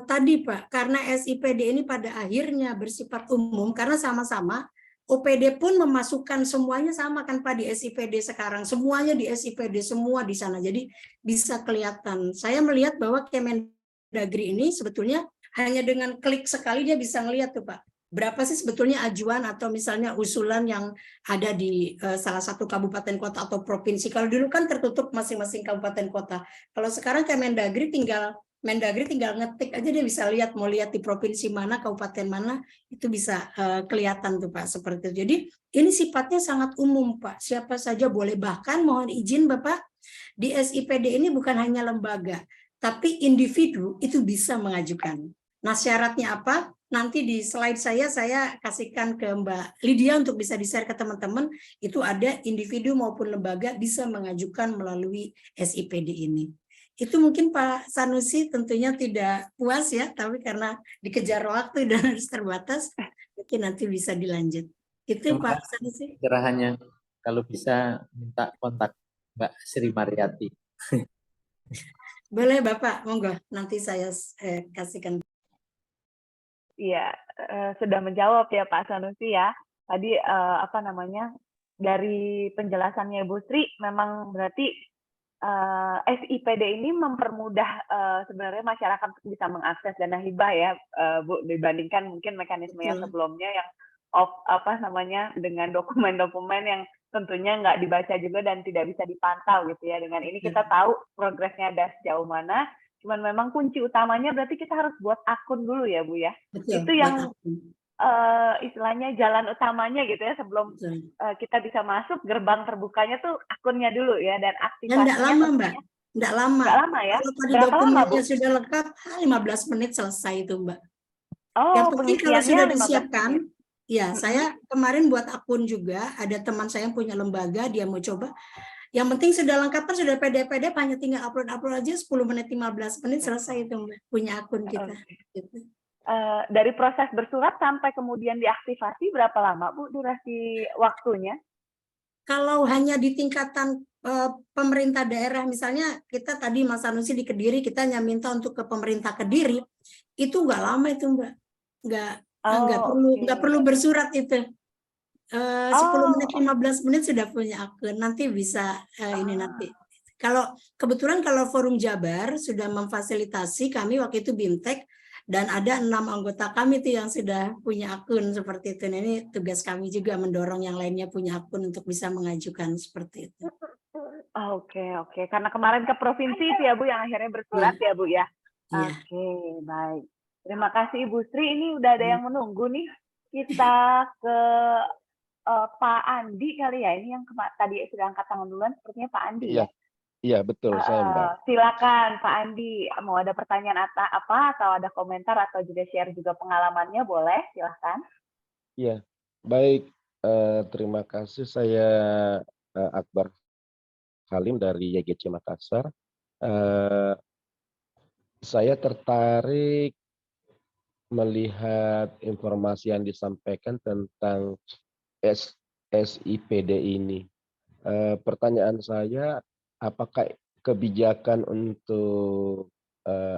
tadi Pak, karena SIPD ini pada akhirnya bersifat umum, karena sama-sama OPD pun memasukkan semuanya sama kan Pak di SIPD sekarang. Semuanya di SIPD, semua di sana. Jadi bisa kelihatan. Saya melihat bahwa Kemendagri ini sebetulnya hanya dengan klik sekali dia bisa ngelihat tuh Pak. Berapa sih sebetulnya ajuan atau misalnya usulan yang ada di salah satu kabupaten kota atau provinsi. Kalau dulu kan tertutup masing-masing kabupaten kota. Kalau sekarang Kemendagri tinggal ngetik aja dia bisa lihat, mau lihat di provinsi mana, kabupaten mana, itu bisa kelihatan tuh Pak seperti itu. Jadi ini sifatnya sangat umum Pak, siapa saja boleh. Bahkan mohon izin Bapak, di SIPD ini bukan hanya lembaga, tapi individu itu bisa mengajukan. Nah, syaratnya apa? Nanti di slide saya kasihkan ke Mbak Lydia untuk bisa di-share ke teman-teman. Itu ada individu maupun lembaga bisa mengajukan melalui SIPD ini. Itu mungkin Pak Sanusi tentunya tidak puas ya, tapi karena dikejar waktu dan harus terbatas, mungkin nanti bisa dilanjut. Itu Terima Pak kasih Sanusi. pencerahannya. Kalau bisa minta kontak Mbak Sri Mariati. Boleh Bapak, monggo. Nanti saya kasihkan. Iya, sudah menjawab ya Pak Sanusi ya. Tadi apa namanya, dari penjelasannya Ibu Sri, memang berarti SIPD ini mempermudah sebenarnya masyarakat untuk bisa mengakses dana hibah ya, Bu, dibandingkan mungkin mekanisme yang Betul. sebelumnya yang apa namanya, dengan dokumen-dokumen yang tentunya nggak dibaca juga dan tidak bisa dipantau gitu ya. Dengan ini kita tahu progresnya ada sejauh mana. Cuman memang kunci utamanya berarti kita harus buat akun dulu ya Bu ya. Betul, Itu buat yang akun. istilahnya jalan utamanya gitu ya, sebelum Betul. kita bisa masuk, gerbang terbukanya tuh akunnya dulu ya, dan Dan enggak aktivasinya lama, Mbak. tentunya Enggak lama. nggak lama ya. Kalau tadi Berapa lama Bu? dokumennya sudah lengkap, 15 menit selesai itu, Mbak. Yang Oh, penting kalau pengisiannya sudah 15 disiapkan, menit. ya saya kemarin buat akun juga, ada teman saya yang punya lembaga, dia mau coba. Yang penting sudah lengkap kan, sudah PDF, hanya tinggal upload aja 10 menit, 15 menit selesai itu, Mbak. Punya akun kita. Gitu. Dari proses bersurat sampai kemudian diaktifasi berapa lama Bu durasi waktunya? Kalau hanya di tingkatan pemerintah daerah, misalnya kita tadi Mas Sanusi di Kediri, kita hanya minta untuk ke pemerintah Kediri, itu nggak lama itu Mbak, nggak perlu bersurat itu. 10 menit 15 menit sudah punya akun, nanti bisa ini nanti. Kalau kebetulan kalau Forum Jabar sudah memfasilitasi, kami waktu itu BIMTEK, dan ada 6 anggota kami tuh yang sudah punya akun seperti itu. Nah, ini tugas kami juga mendorong yang lainnya punya akun untuk bisa mengajukan seperti itu. Oke. Karena kemarin ke provinsi itu ya Bu yang akhirnya bersurat ya Bu ya. Iya. Oke, baik. Terima kasih Ibu Sri. Ini udah ada yang menunggu nih. Kita ke Pak Andi kali ya. Ini yang tadi sudah angkat tangan duluan. Sepertinya Pak Andi ya. Iya betul, saya Mbak. Silakan Pak Andi, mau ada pertanyaan apa atau ada komentar atau juga share juga pengalamannya, boleh silakan. Iya, baik. Terima kasih. Saya Akbar Halim dari YGC Makassar. Saya tertarik melihat informasi yang disampaikan tentang SIPD ini. Pertanyaan saya, apakah kebijakan untuk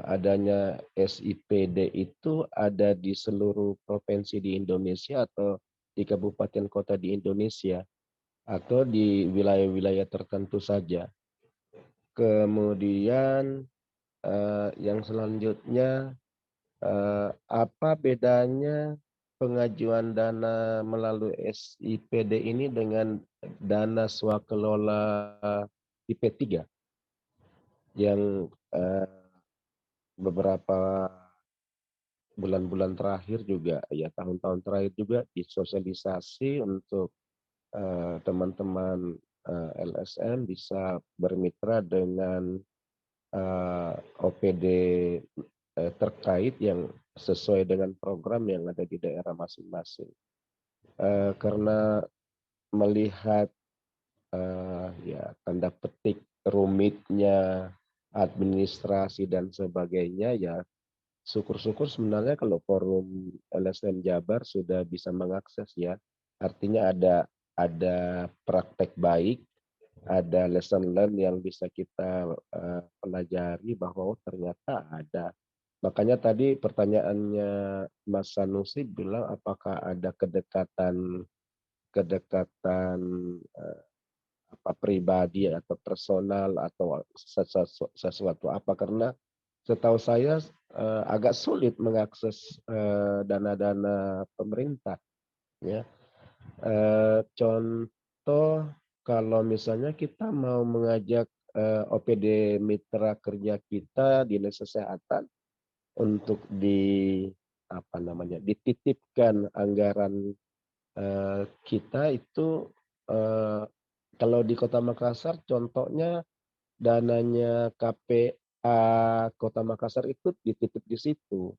adanya SIPD itu ada di seluruh provinsi di Indonesia atau di kabupaten kota di Indonesia atau di wilayah-wilayah tertentu saja? Kemudian yang selanjutnya, apa bedanya pengajuan dana melalui SIPD ini dengan dana swakelola IP3 yang beberapa bulan-bulan terakhir juga, ya tahun-tahun terakhir juga disosialisasi untuk teman-teman LSM bisa bermitra dengan OPD terkait yang sesuai dengan program yang ada di daerah masing-masing. Karena melihat ya tanda petik rumitnya administrasi dan sebagainya, ya syukur-syukur sebenarnya kalau forum LSM Jabar sudah bisa mengakses ya. Artinya ada praktek baik, ada lesson learn yang bisa kita pelajari bahwa ternyata ada. Makanya tadi pertanyaannya Mas Sanusi bilang apakah ada kedekatan apa pribadi atau personal atau sesuatu apa, karena setahu saya agak sulit mengakses dana-dana pemerintah ya. Contoh kalau misalnya kita mau mengajak OPD mitra kerja kita Dinas Kesehatan untuk dititipkan anggaran kita itu, kalau di Kota Makassar contohnya dananya KPA Kota Makassar itu dititip di situ.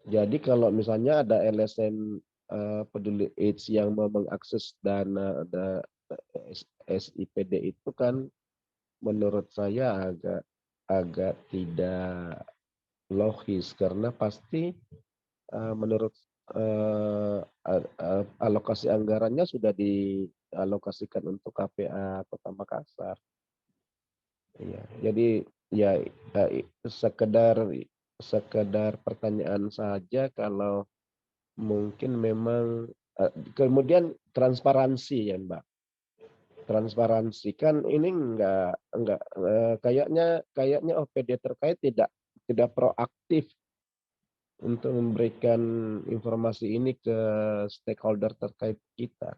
Jadi kalau misalnya ada LSM Peduli AIDS yang mau mengakses dana SIPD itu kan menurut saya agak tidak logis, karena pasti menurut alokasi anggarannya sudah dialokasikan untuk KPA Kota Makassar. Iya, jadi ya sekedar pertanyaan saja, kalau mungkin memang kemudian transparansi ya Mbak. Transparansi kan ini enggak kayaknya OPD terkait tidak proaktif untuk memberikan informasi ini ke stakeholder terkait kita.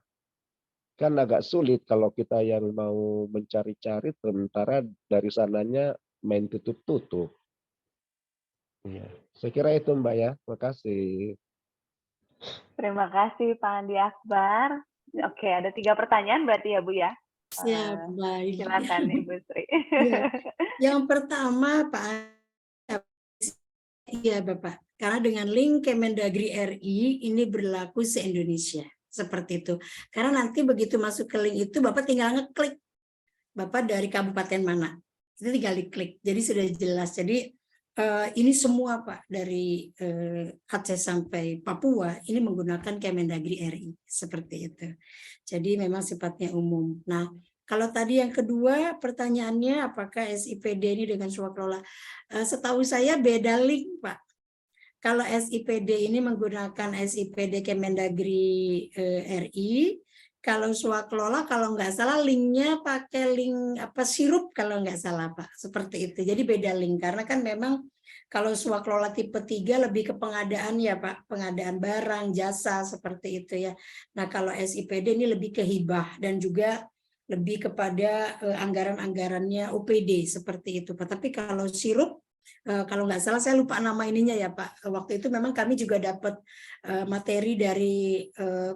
Kan agak sulit kalau kita yang mau mencari-cari, sementara dari sananya main tutup-tutup. Ya, saya kira itu Mbak ya. Terima kasih. Terima kasih Pak Andi Akbar. Oke, ada 3 pertanyaan berarti ya Bu ya? Siap, baik. Silakan Ibu Sri. Ya. Yang pertama Pak, iya Bapak, karena dengan link Kemendagri RI ini berlaku se-Indonesia. Seperti itu. Karena nanti begitu masuk ke link itu, Bapak tinggal ngeklik. Bapak dari kabupaten mana. Itu tinggal diklik. Jadi sudah jelas. Jadi ini semua Pak, dari Aceh sampai Papua, ini menggunakan Kemendagri RI. Seperti itu. Jadi memang sifatnya umum. Nah, kalau tadi yang kedua pertanyaannya, apakah SIPD ini dengan swakelola? Setahu saya beda link Pak. Kalau SIPD ini menggunakan SIPD Kemendagri RI, kalau swakelola kalau nggak salah linknya pakai link apa sirup kalau nggak salah Pak, seperti itu. Jadi beda link, karena kan memang kalau swakelola tipe 3 lebih ke pengadaan ya Pak, pengadaan barang, jasa seperti itu ya. Nah kalau SIPD ini lebih ke hibah dan juga lebih kepada anggaran-anggarannya OPD seperti itu Pak. Tapi kalau sirup, kalau nggak salah saya lupa nama ininya ya Pak. Waktu itu memang kami juga dapat materi dari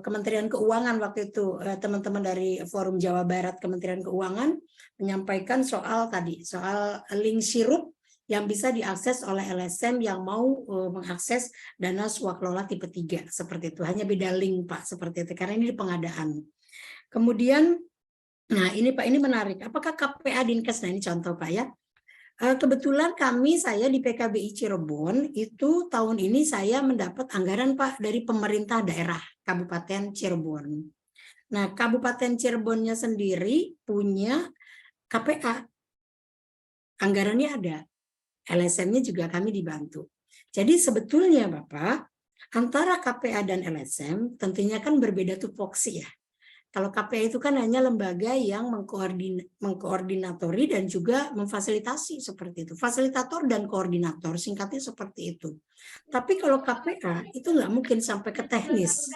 Kementerian Keuangan waktu itu, teman-teman dari Forum Jawa Barat Kementerian Keuangan menyampaikan soal link sirup yang bisa diakses oleh LSM yang mau mengakses dana swakelola tipe 3 seperti itu. Hanya beda link Pak seperti itu karena ini di pengadaan. Kemudian nah ini Pak, ini menarik. Apakah KPA Dinkes? Nah ini contoh Pak ya. Kebetulan saya di PKBI Cirebon itu tahun ini saya mendapat anggaran Pak dari pemerintah daerah Kabupaten Cirebon. Nah, Kabupaten Cirebonnya sendiri punya KPA. Anggarannya ada. LSM-nya juga kami dibantu. Jadi sebetulnya Bapak, antara KPA dan LSM tentunya kan berbeda tupoksi ya. Kalau KPA itu kan hanya lembaga yang mengkoordinatori dan juga memfasilitasi seperti itu. Fasilitator dan koordinator, singkatnya seperti itu. Tapi kalau KPA itu nggak mungkin sampai ke teknis.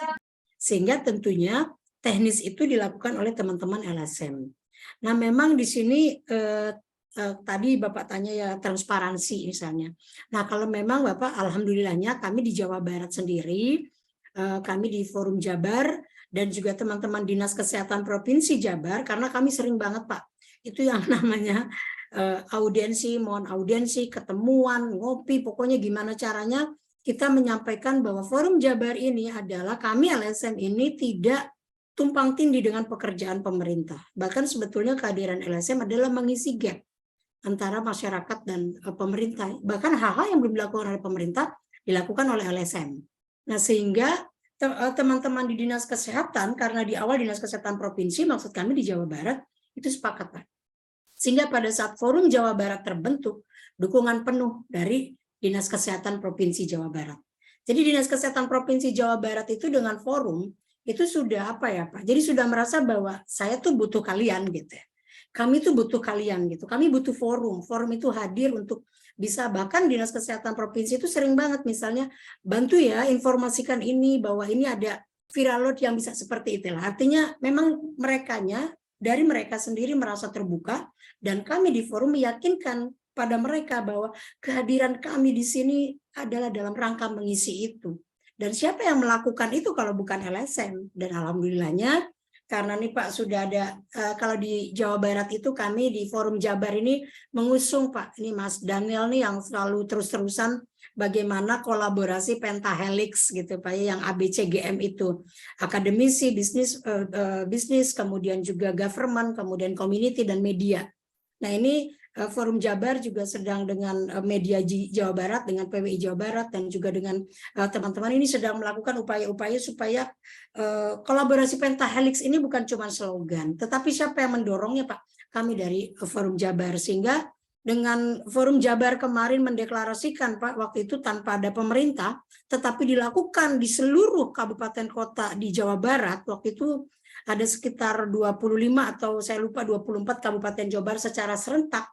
Sehingga tentunya teknis itu dilakukan oleh teman-teman LSM. Nah memang di sini tadi Bapak tanya ya transparansi misalnya. Nah kalau memang Bapak alhamdulillahnya kami di Jawa Barat sendiri, kami di Forum Jabar, dan juga teman-teman Dinas Kesehatan Provinsi Jabar, karena kami sering banget Pak, itu yang namanya mohon audiensi, ketemuan, ngopi, pokoknya gimana caranya kita menyampaikan bahwa Forum Jabar ini adalah kami LSM ini tidak tumpang tindih dengan pekerjaan pemerintah. Bahkan sebetulnya kehadiran LSM adalah mengisi gap antara masyarakat dan pemerintah. Bahkan hal-hal yang belum dilakukan oleh pemerintah dilakukan oleh LSM. Nah sehingga teman-teman di Dinas Kesehatan, karena di awal Dinas Kesehatan Provinsi, maksud kami di Jawa Barat, itu sepakat Pak. Sehingga pada saat Forum Jawa Barat terbentuk, dukungan penuh dari Dinas Kesehatan Provinsi Jawa Barat. Jadi Dinas Kesehatan Provinsi Jawa Barat itu dengan forum, itu sudah apa ya Pak, jadi sudah merasa bahwa saya tuh butuh kalian gitu ya. Kami tuh butuh kalian gitu, kami butuh forum itu hadir untuk bisa, bahkan Dinas Kesehatan Provinsi itu sering banget misalnya bantu ya informasikan ini bahwa ini ada viral load yang bisa seperti itulah. Artinya memang dari mereka sendiri merasa terbuka, dan kami di forum meyakinkan pada mereka bahwa kehadiran kami di sini adalah dalam rangka mengisi itu. Dan siapa yang melakukan itu kalau bukan LSM? Dan alhamdulillahnya karena nih Pak sudah ada, kalau di Jawa Barat itu kami di Forum Jabar ini mengusung Pak, ini Mas Daniel nih yang selalu terus-terusan bagaimana kolaborasi pentahelix gitu Pak, yang ABCGM itu, akademisi, bisnis, kemudian juga government, kemudian community dan media. Nah ini Forum Jabar juga sedang dengan media Jawa Barat, dengan PWI Jawa Barat, dan juga dengan teman-teman ini sedang melakukan upaya-upaya supaya kolaborasi pentahelix ini bukan cuma slogan, tetapi siapa yang mendorongnya Pak? Kami dari Forum Jabar, sehingga dengan Forum Jabar kemarin mendeklarasikan Pak, waktu itu tanpa ada pemerintah, tetapi dilakukan di seluruh kabupaten kota di Jawa Barat, waktu itu ada sekitar 25 atau saya lupa 24 kabupaten Jawa Barat secara serentak,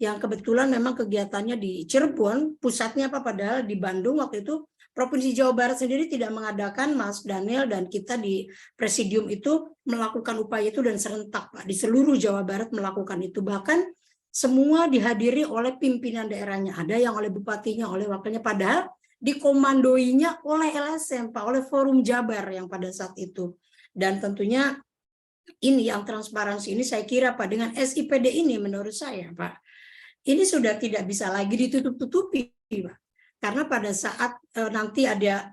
yang kebetulan memang kegiatannya di Cirebon, pusatnya apa, padahal di Bandung waktu itu Provinsi Jawa Barat sendiri tidak mengadakan, Mas Daniel dan kita di Presidium itu melakukan upaya itu dan serentak Pak, di seluruh Jawa Barat melakukan itu, bahkan semua dihadiri oleh pimpinan daerahnya, ada yang oleh bupatinya, oleh wakilnya, padahal dikomandoinya oleh LSM Pak, oleh Forum Jabar yang pada saat itu. Dan tentunya ini yang transparansi ini saya kira Pak, dengan SIPD ini menurut saya Pak, ini sudah tidak bisa lagi ditutup-tutupi Pak. Karena pada saat nanti ada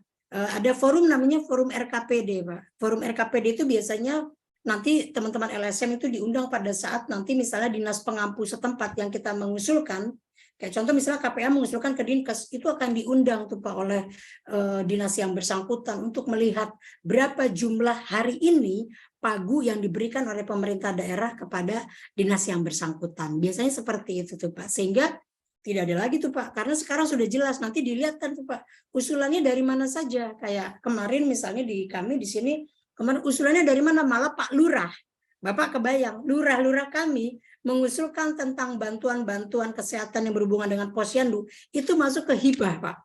forum namanya Forum RKPD Pak. Forum RKPD itu biasanya nanti teman-teman LSM itu diundang pada saat nanti misalnya dinas pengampu setempat yang kita mengusulkan, kayak contoh misalnya KPA mengusulkan ke Dinkes, itu akan diundang tuh Pak oleh dinas yang bersangkutan untuk melihat berapa jumlah hari ini pagu yang diberikan oleh pemerintah daerah kepada dinas yang bersangkutan. Biasanya seperti itu tuh Pak, sehingga tidak ada lagi tuh Pak, karena sekarang sudah jelas, nanti dilihat kan tuh Pak, usulannya dari mana saja. Kayak kemarin misalnya di kami di sini, kemarin usulannya dari mana, malah Pak Lurah. Bapak kebayang, lurah-lurah kami mengusulkan tentang bantuan-bantuan kesehatan yang berhubungan dengan posyandu, itu masuk ke hibah Pak.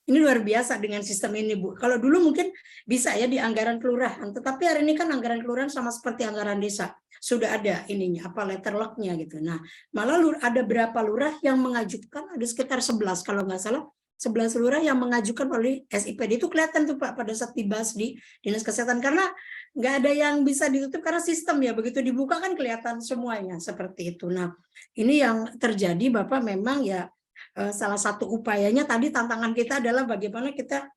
Ini luar biasa dengan sistem ini Bu. Kalau dulu mungkin bisa ya di anggaran kelurahan, tetapi hari ini kan anggaran kelurahan sama seperti anggaran desa. Sudah ada ininya, apa letter lock-nya gitu. Nah, malah ada berapa lurah yang mengajukan, ada sekitar 11 kalau nggak salah, 11 lurah yang mengajukan oleh SIPD. Itu kelihatan tuh Pak pada saat dibahas di Dinas Kesehatan, karena nggak ada yang bisa ditutup karena sistem ya, begitu dibuka kan kelihatan semuanya seperti itu. Nah, ini yang terjadi Bapak, memang ya salah satu upayanya tadi, tantangan kita adalah bagaimana kita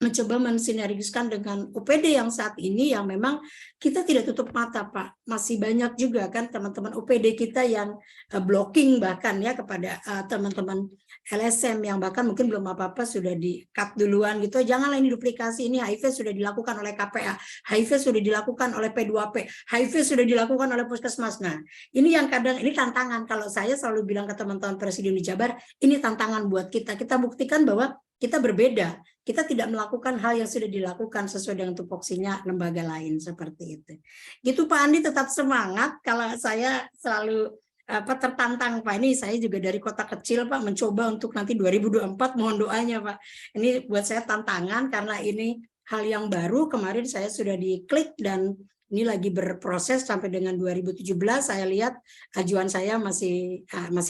mencoba mensinergiskan dengan UPD yang saat ini, yang memang kita tidak tutup mata Pak, masih banyak juga kan teman-teman UPD kita yang blocking bahkan ya kepada teman-teman LSM yang bahkan mungkin belum apa-apa sudah di-cut duluan gitu, janganlah ini duplikasi, ini HIV sudah dilakukan oleh KPA, HIV sudah dilakukan oleh P2P, HIV sudah dilakukan oleh Puskesmas. Nah, ini yang kadang, ini tantangan, kalau saya selalu bilang ke teman-teman Presidium di Jabar, ini tantangan buat kita buktikan bahwa kita berbeda, kita tidak melakukan hal yang sudah dilakukan sesuai dengan tupoksinya lembaga lain seperti itu. Gitu Pak Andi, tetap semangat. Kalau saya selalu tertantang Pak, ini saya juga dari kota kecil Pak, mencoba untuk nanti 2024, mohon doanya Pak. Ini buat saya tantangan karena ini hal yang baru. Kemarin saya sudah diklik dan ini lagi berproses sampai dengan 2017. Saya lihat ajuan saya masih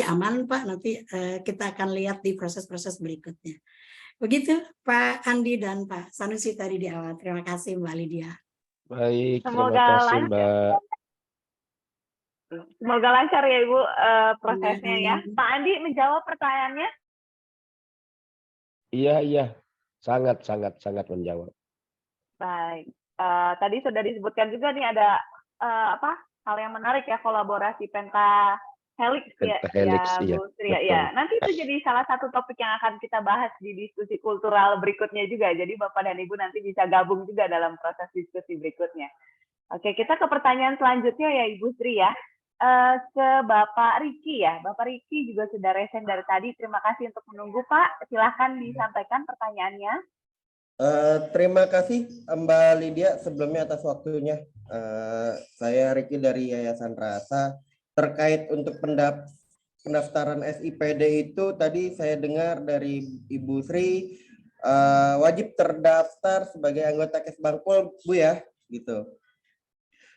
aman Pak. Nanti kita akan lihat di proses-proses berikutnya. Begitu Pak Andi dan Pak Sanusi tadi di awal. Terima kasih Mbak Lydia. Baik, terima Semoga kasih lancar. Mbak. Semoga lancar ya Ibu prosesnya ya. Pak Andi menjawab pertanyaannya? Iya, sangat menjawab. Baik. Tadi sudah disebutkan juga nih ada hal yang menarik ya, kolaborasi pentahelix ya, iya, Bu Sri ya. Nanti itu jadi salah satu topik yang akan kita bahas di diskusi kultural berikutnya juga. Jadi Bapak dan Ibu nanti bisa gabung juga dalam proses diskusi berikutnya. Oke, kita ke pertanyaan selanjutnya ya Ibu Sri ya. Ke Bapak Riki ya. Bapak Riki juga sudah resen dari tadi. Terima kasih untuk menunggu Pak. Silahkan disampaikan pertanyaannya. Terima kasih Mbak Lydia sebelumnya atas waktunya. Saya Riki dari Yayasan Rasa. Terkait untuk pendaftaran SIPD itu tadi saya dengar dari Ibu Sri wajib terdaftar sebagai anggota Kesbangpol Bu ya, gitu.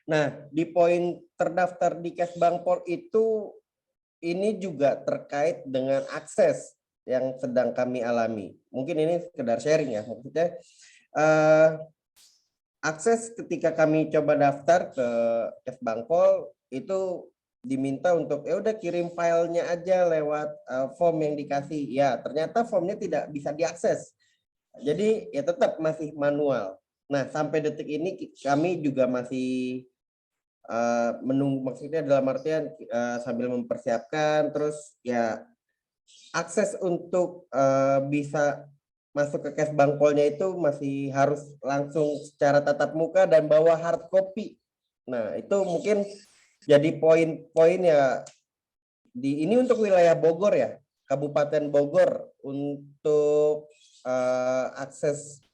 Nah, di poin terdaftar di Kesbangpol itu ini juga terkait dengan akses yang sedang kami alami. Mungkin ini sekedar sharing ya, maksudnya akses ketika kami coba daftar ke Kesbangpol itu diminta untuk ya udah kirim filenya aja lewat form yang dikasih. Ya, ternyata formnya tidak bisa diakses. Jadi ya tetap masih manual. Nah, sampai detik ini kami juga masih menunggu, maksudnya dalam artian sambil mempersiapkan, terus ya akses untuk bisa masuk ke Kesbangpolnya itu masih harus langsung secara tatap muka dan bawa hard copy. Nah, itu mungkin jadi poin-poin ya ini untuk wilayah Bogor ya, Kabupaten Bogor, untuk akses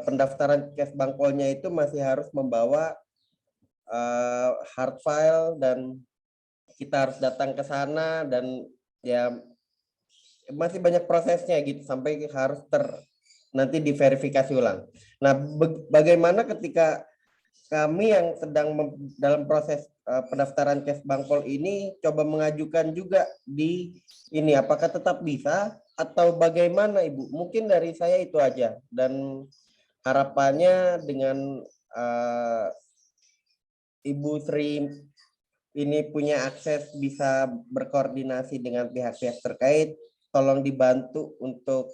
pendaftaran Kesbangpolnya itu masih harus membawa hard file dan kita harus datang ke sana dan ya masih banyak prosesnya gitu sampai harus nanti diverifikasi ulang. Nah, bagaimana ketika kami yang sedang dalam proses pendaftaran Kesbangpol ini coba mengajukan juga di ini, apakah tetap bisa atau bagaimana Ibu? Mungkin dari saya itu aja, dan harapannya dengan Ibu Sri ini punya akses bisa berkoordinasi dengan pihak-pihak terkait, tolong dibantu untuk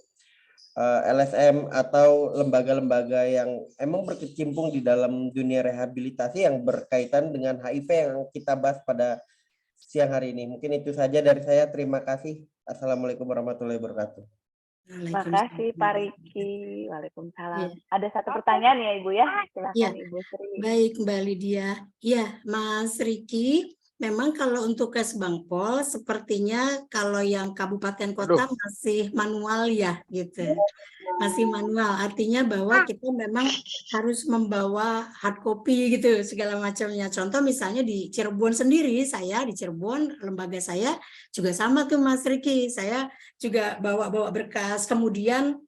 LSM atau lembaga-lembaga yang emang berkecimpung di dalam dunia rehabilitasi yang berkaitan dengan HIV yang kita bahas pada siang hari ini. Mungkin itu saja dari saya. Terima kasih. Assalamualaikum warahmatullahi wabarakatuh. Terima kasih Pak Riki. Waalaikumsalam. Ya. Ada satu pertanyaan ya Ibu ya. Silakan Ya. Ibu Sri. Baik, Mbak Lydia. Ya, Mas Riki, memang kalau untuk Kesbangpol sepertinya kalau yang kabupaten kota masih manual ya gitu. Masih manual, artinya bahwa kita memang harus membawa hard copy gitu segala macamnya. Contoh misalnya di Cirebon sendiri, saya di Cirebon, lembaga saya juga sama tuh Mas Riki. Saya juga bawa berkas, kemudian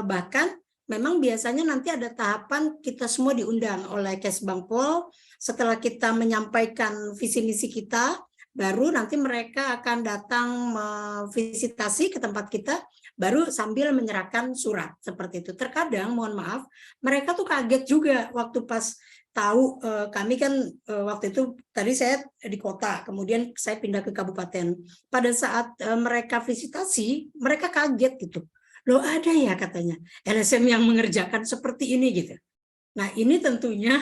bahkan memang biasanya nanti ada tahapan kita semua diundang oleh Kesbangpol. Setelah kita menyampaikan visi misi kita, baru nanti mereka akan datang visitasi ke tempat kita, baru sambil menyerahkan surat seperti itu. Terkadang, mohon maaf, mereka tuh kaget juga waktu pas tahu kami kan waktu itu tadi saya di kota, kemudian saya pindah ke kabupaten. Pada saat mereka visitasi, mereka kaget gitu. Loh, ada ya katanya LSM yang mengerjakan seperti ini gitu. Nah, ini tentunya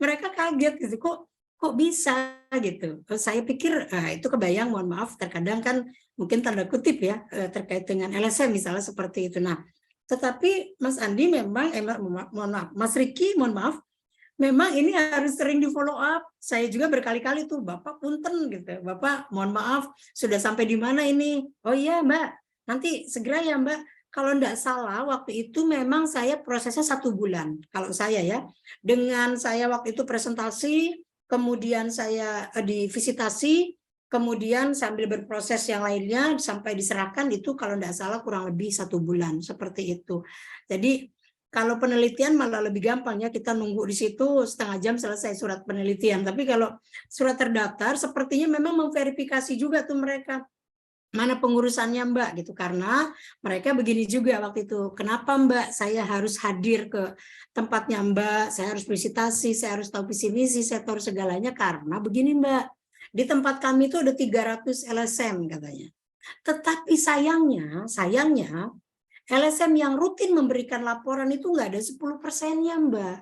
mereka kaget gitu, kok bisa gitu. Saya pikir itu kebayang, mohon maaf, terkadang kan mungkin tanda kutip ya terkait dengan LSM misalnya seperti itu. Nah, tetapi Mas Andi memang mohon maaf, Mas Riki mohon maaf, memang ini harus sering di follow up. Saya juga berkali-kali tuh, Bapak punten gitu. Bapak mohon maaf, sudah sampai di mana ini? Oh iya Mbak, nanti segera ya Mbak. Kalau enggak salah waktu itu memang saya prosesnya 1 bulan. Kalau saya ya, dengan saya waktu itu presentasi, kemudian saya divisitasi, kemudian sambil berproses yang lainnya sampai diserahkan itu kalau enggak salah kurang lebih 1 bulan seperti itu. Jadi kalau penelitian malah lebih gampang ya, kita nunggu di situ setengah jam selesai surat penelitian. Tapi kalau surat terdaftar sepertinya memang memverifikasi juga tuh mereka. Mana pengurusannya Mbak gitu, karena mereka begini juga waktu itu, kenapa Mbak saya harus hadir ke tempatnya Mbak, saya harus visitasi, saya harus tahu visi misi, saya tahu segalanya, karena begini Mbak, di tempat kami itu ada 300 LSM katanya. Tetapi sayangnya LSM yang rutin memberikan laporan itu nggak ada 10%-nya Mbak.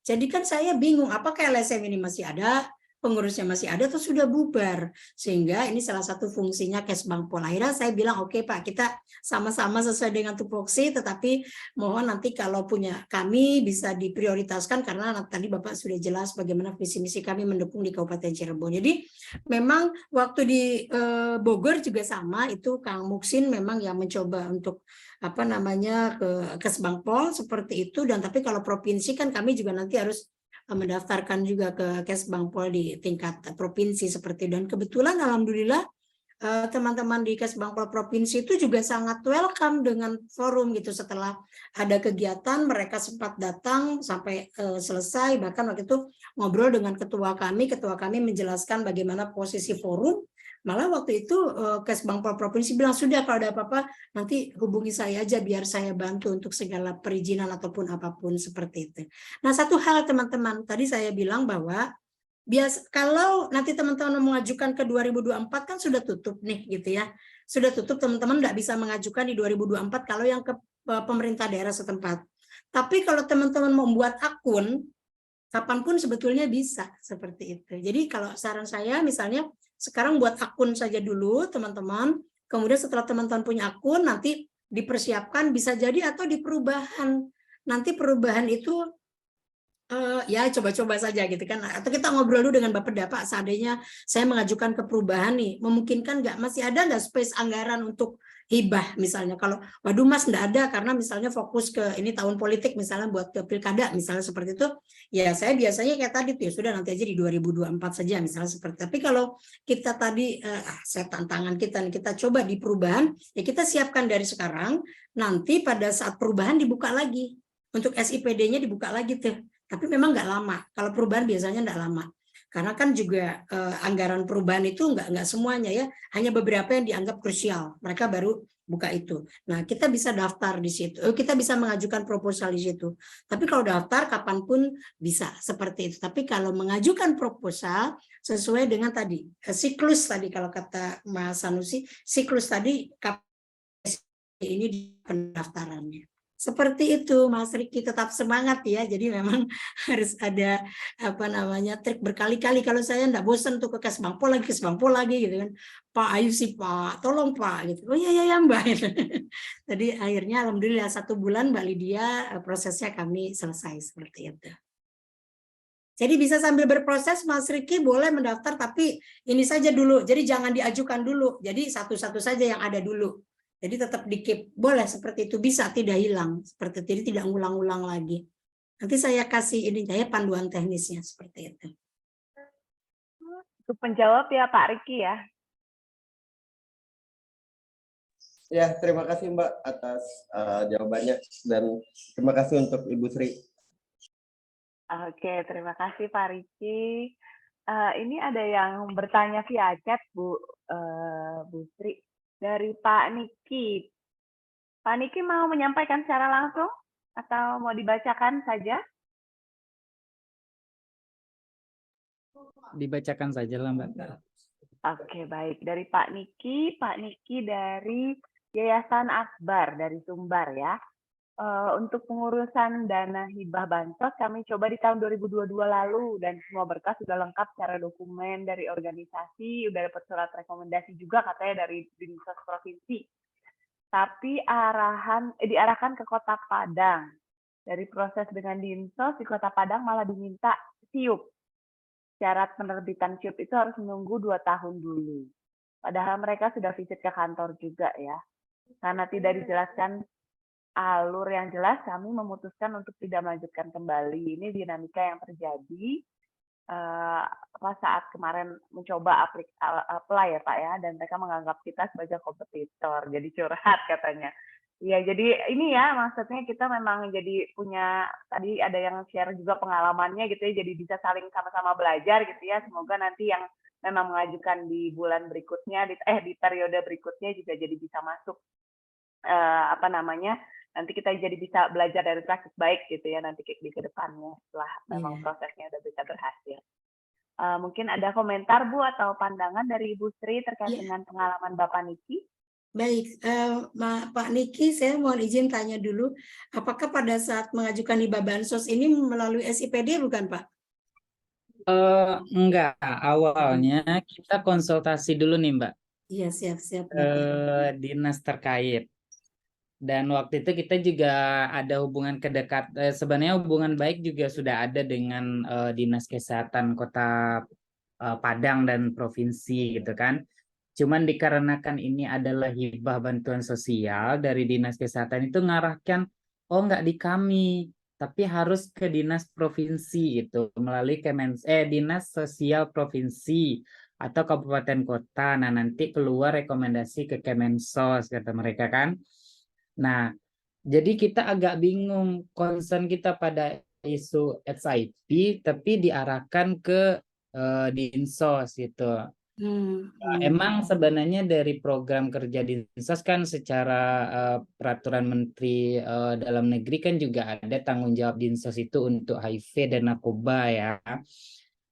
Jadi kan saya bingung, apakah LSM ini masih ada, pengurusnya masih ada atau sudah bubar, sehingga ini salah satu fungsinya Kesbangpol. Akhirnya saya bilang oke Pak, kita sama-sama sesuai dengan tupoksi, tetapi mohon nanti kalau punya kami bisa diprioritaskan karena tadi Bapak sudah jelas bagaimana visi misi kami mendukung di Kabupaten Cirebon. Jadi memang waktu di Bogor juga sama, itu Kang Muksin memang yang mencoba untuk ke Kesbangpol seperti itu, dan tapi kalau provinsi kan kami juga nanti harus mendaftarkan juga ke Kesbangpol di tingkat provinsi seperti itu. Dan kebetulan alhamdulillah teman-teman di Kesbangpol provinsi itu juga sangat welcome dengan forum gitu. Setelah ada kegiatan mereka sempat datang sampai selesai, bahkan waktu itu ngobrol dengan ketua kami menjelaskan bagaimana posisi forum, Malah waktu itu Kesbangpol Provinsi bilang, sudah kalau ada apa-apa nanti hubungi saya aja biar saya bantu untuk segala perizinan ataupun apapun seperti itu. Nah, satu hal teman-teman, tadi saya bilang bahwa kalau nanti teman-teman mengajukan ke 2024 kan sudah tutup nih gitu ya. Sudah tutup, teman-teman nggak bisa mengajukan di 2024 kalau yang ke pemerintah daerah setempat. Tapi kalau teman-teman membuat akun, kapanpun sebetulnya bisa seperti itu. Jadi kalau saran saya misalnya sekarang buat akun saja dulu teman-teman, kemudian setelah teman-teman punya akun nanti dipersiapkan bisa jadi atau di perubahan. Nanti perubahan itu ya coba-coba saja gitu kan, atau kita ngobrol dulu dengan Bapak Pak, seandainya saya mengajukan ke perubahan nih, memungkinkan nggak, masih ada nggak space anggaran untuk hibah misalnya. Kalau waduh Mas nggak ada karena misalnya fokus ke ini tahun politik misalnya buat ke pilkada misalnya seperti itu, ya saya biasanya kayak tadi tuh ya sudah nanti aja di 2024 saja misalnya seperti. Tapi kalau kita tadi saya tantangan kita coba di perubahan, ya kita siapkan dari sekarang, nanti pada saat perubahan dibuka lagi untuk SIPD-nya dibuka lagi tuh. Tapi memang nggak lama. Kalau perubahan biasanya nggak lama. Karena kan juga anggaran perubahan itu nggak semuanya ya. Hanya beberapa yang dianggap krusial. Mereka baru buka itu. Nah, kita bisa daftar di situ. Kita bisa mengajukan proposal di situ. Tapi kalau daftar kapanpun bisa seperti itu. Tapi kalau mengajukan proposal sesuai dengan tadi siklus tadi, kalau kata Mas Sanusi, siklus tadi ini di pendaftarannya. Seperti itu Mas Riki, tetap semangat ya. Jadi memang harus ada trik berkali-kali. Kalau saya enggak bosan tuh ke Kesbangpol lagi gitu kan. Pak ayo sih Pak, tolong Pak gitu. Oh iya ya Mbak. Jadi akhirnya alhamdulillah 1 bulan Mbak Lydia prosesnya kami selesai seperti itu. Jadi bisa sambil berproses Mas Riki boleh mendaftar, tapi ini saja dulu. Jadi jangan diajukan dulu. Jadi satu-satu saja yang ada dulu. Jadi tetap di-keep, boleh seperti itu, bisa tidak hilang seperti itu, jadi tidak ngulang-ulang lagi. Nanti saya kasih ini saya panduan teknisnya seperti itu. Untuk penjawab ya Pak Riki ya. Ya, terima kasih Mbak atas jawabannya dan terima kasih untuk Ibu Sri. Oke, terima kasih Pak Riki. Ini ada yang bertanya via chat Bu Sri. Dari Pak Niki. Pak Niki mau menyampaikan secara langsung atau mau dibacakan saja? Dibacakan saja lah Mbak. Oke, baik. Dari Pak Niki dari Yayasan Akbar dari Sumbar ya. Untuk pengurusan dana hibah bansos kami coba di tahun 2022 lalu dan semua berkas sudah lengkap secara dokumen dari organisasi, udah dapat surat rekomendasi juga katanya dari Dinsos Provinsi. Tapi diarahkan ke Kota Padang. Dari proses dengan Dinsos di Kota Padang malah diminta SIUP. Syarat penerbitan SIUP itu harus menunggu 2 tahun dulu. Padahal mereka sudah visit ke kantor juga ya. Karena tidak dijelaskan alur yang jelas, kami memutuskan untuk tidak melanjutkan kembali. Ini dinamika yang terjadi saat kemarin mencoba apply ya Pak ya, dan mereka menganggap kita sebagai kompetitor, jadi curhat katanya. Ya, jadi ini ya maksudnya kita memang jadi punya, tadi ada yang share juga pengalamannya gitu ya, jadi bisa saling sama-sama belajar gitu ya. Semoga nanti yang memang mengajukan di bulan berikutnya, di periode berikutnya juga jadi bisa masuk nanti kita jadi bisa belajar dari praktik baik gitu ya nanti di kedepannya setelah memang prosesnya udah bisa berhasil. Mungkin ada komentar Bu atau pandangan dari Ibu Sri terkait dengan pengalaman Bapak Niki? Baik, Pak Niki, saya mohon izin tanya dulu, apakah pada saat mengajukan hibah bansos ini melalui SIPD bukan Pak? Enggak, awalnya kita konsultasi dulu nih Mbak. Iya, siap-siap. Dinas terkait. Dan waktu itu kita juga ada hubungan sebenarnya hubungan baik juga sudah ada dengan Dinas Kesehatan Kota Padang dan Provinsi gitu kan. Cuman dikarenakan ini adalah hibah bantuan sosial dari Dinas Kesehatan itu ngarahkan, oh enggak di kami, tapi harus ke Dinas Provinsi itu melalui Dinas Sosial Provinsi atau Kabupaten Kota. Nah nanti keluar rekomendasi ke Kemensos kata mereka kan. Nah, jadi kita agak bingung, concern kita pada isu SIP, tapi diarahkan ke Dinsos gitu. Emang sebenarnya dari program kerja Dinsos kan secara peraturan Menteri Dalam Negeri kan juga ada tanggung jawab Dinsos itu untuk HIV dan narkoba ya.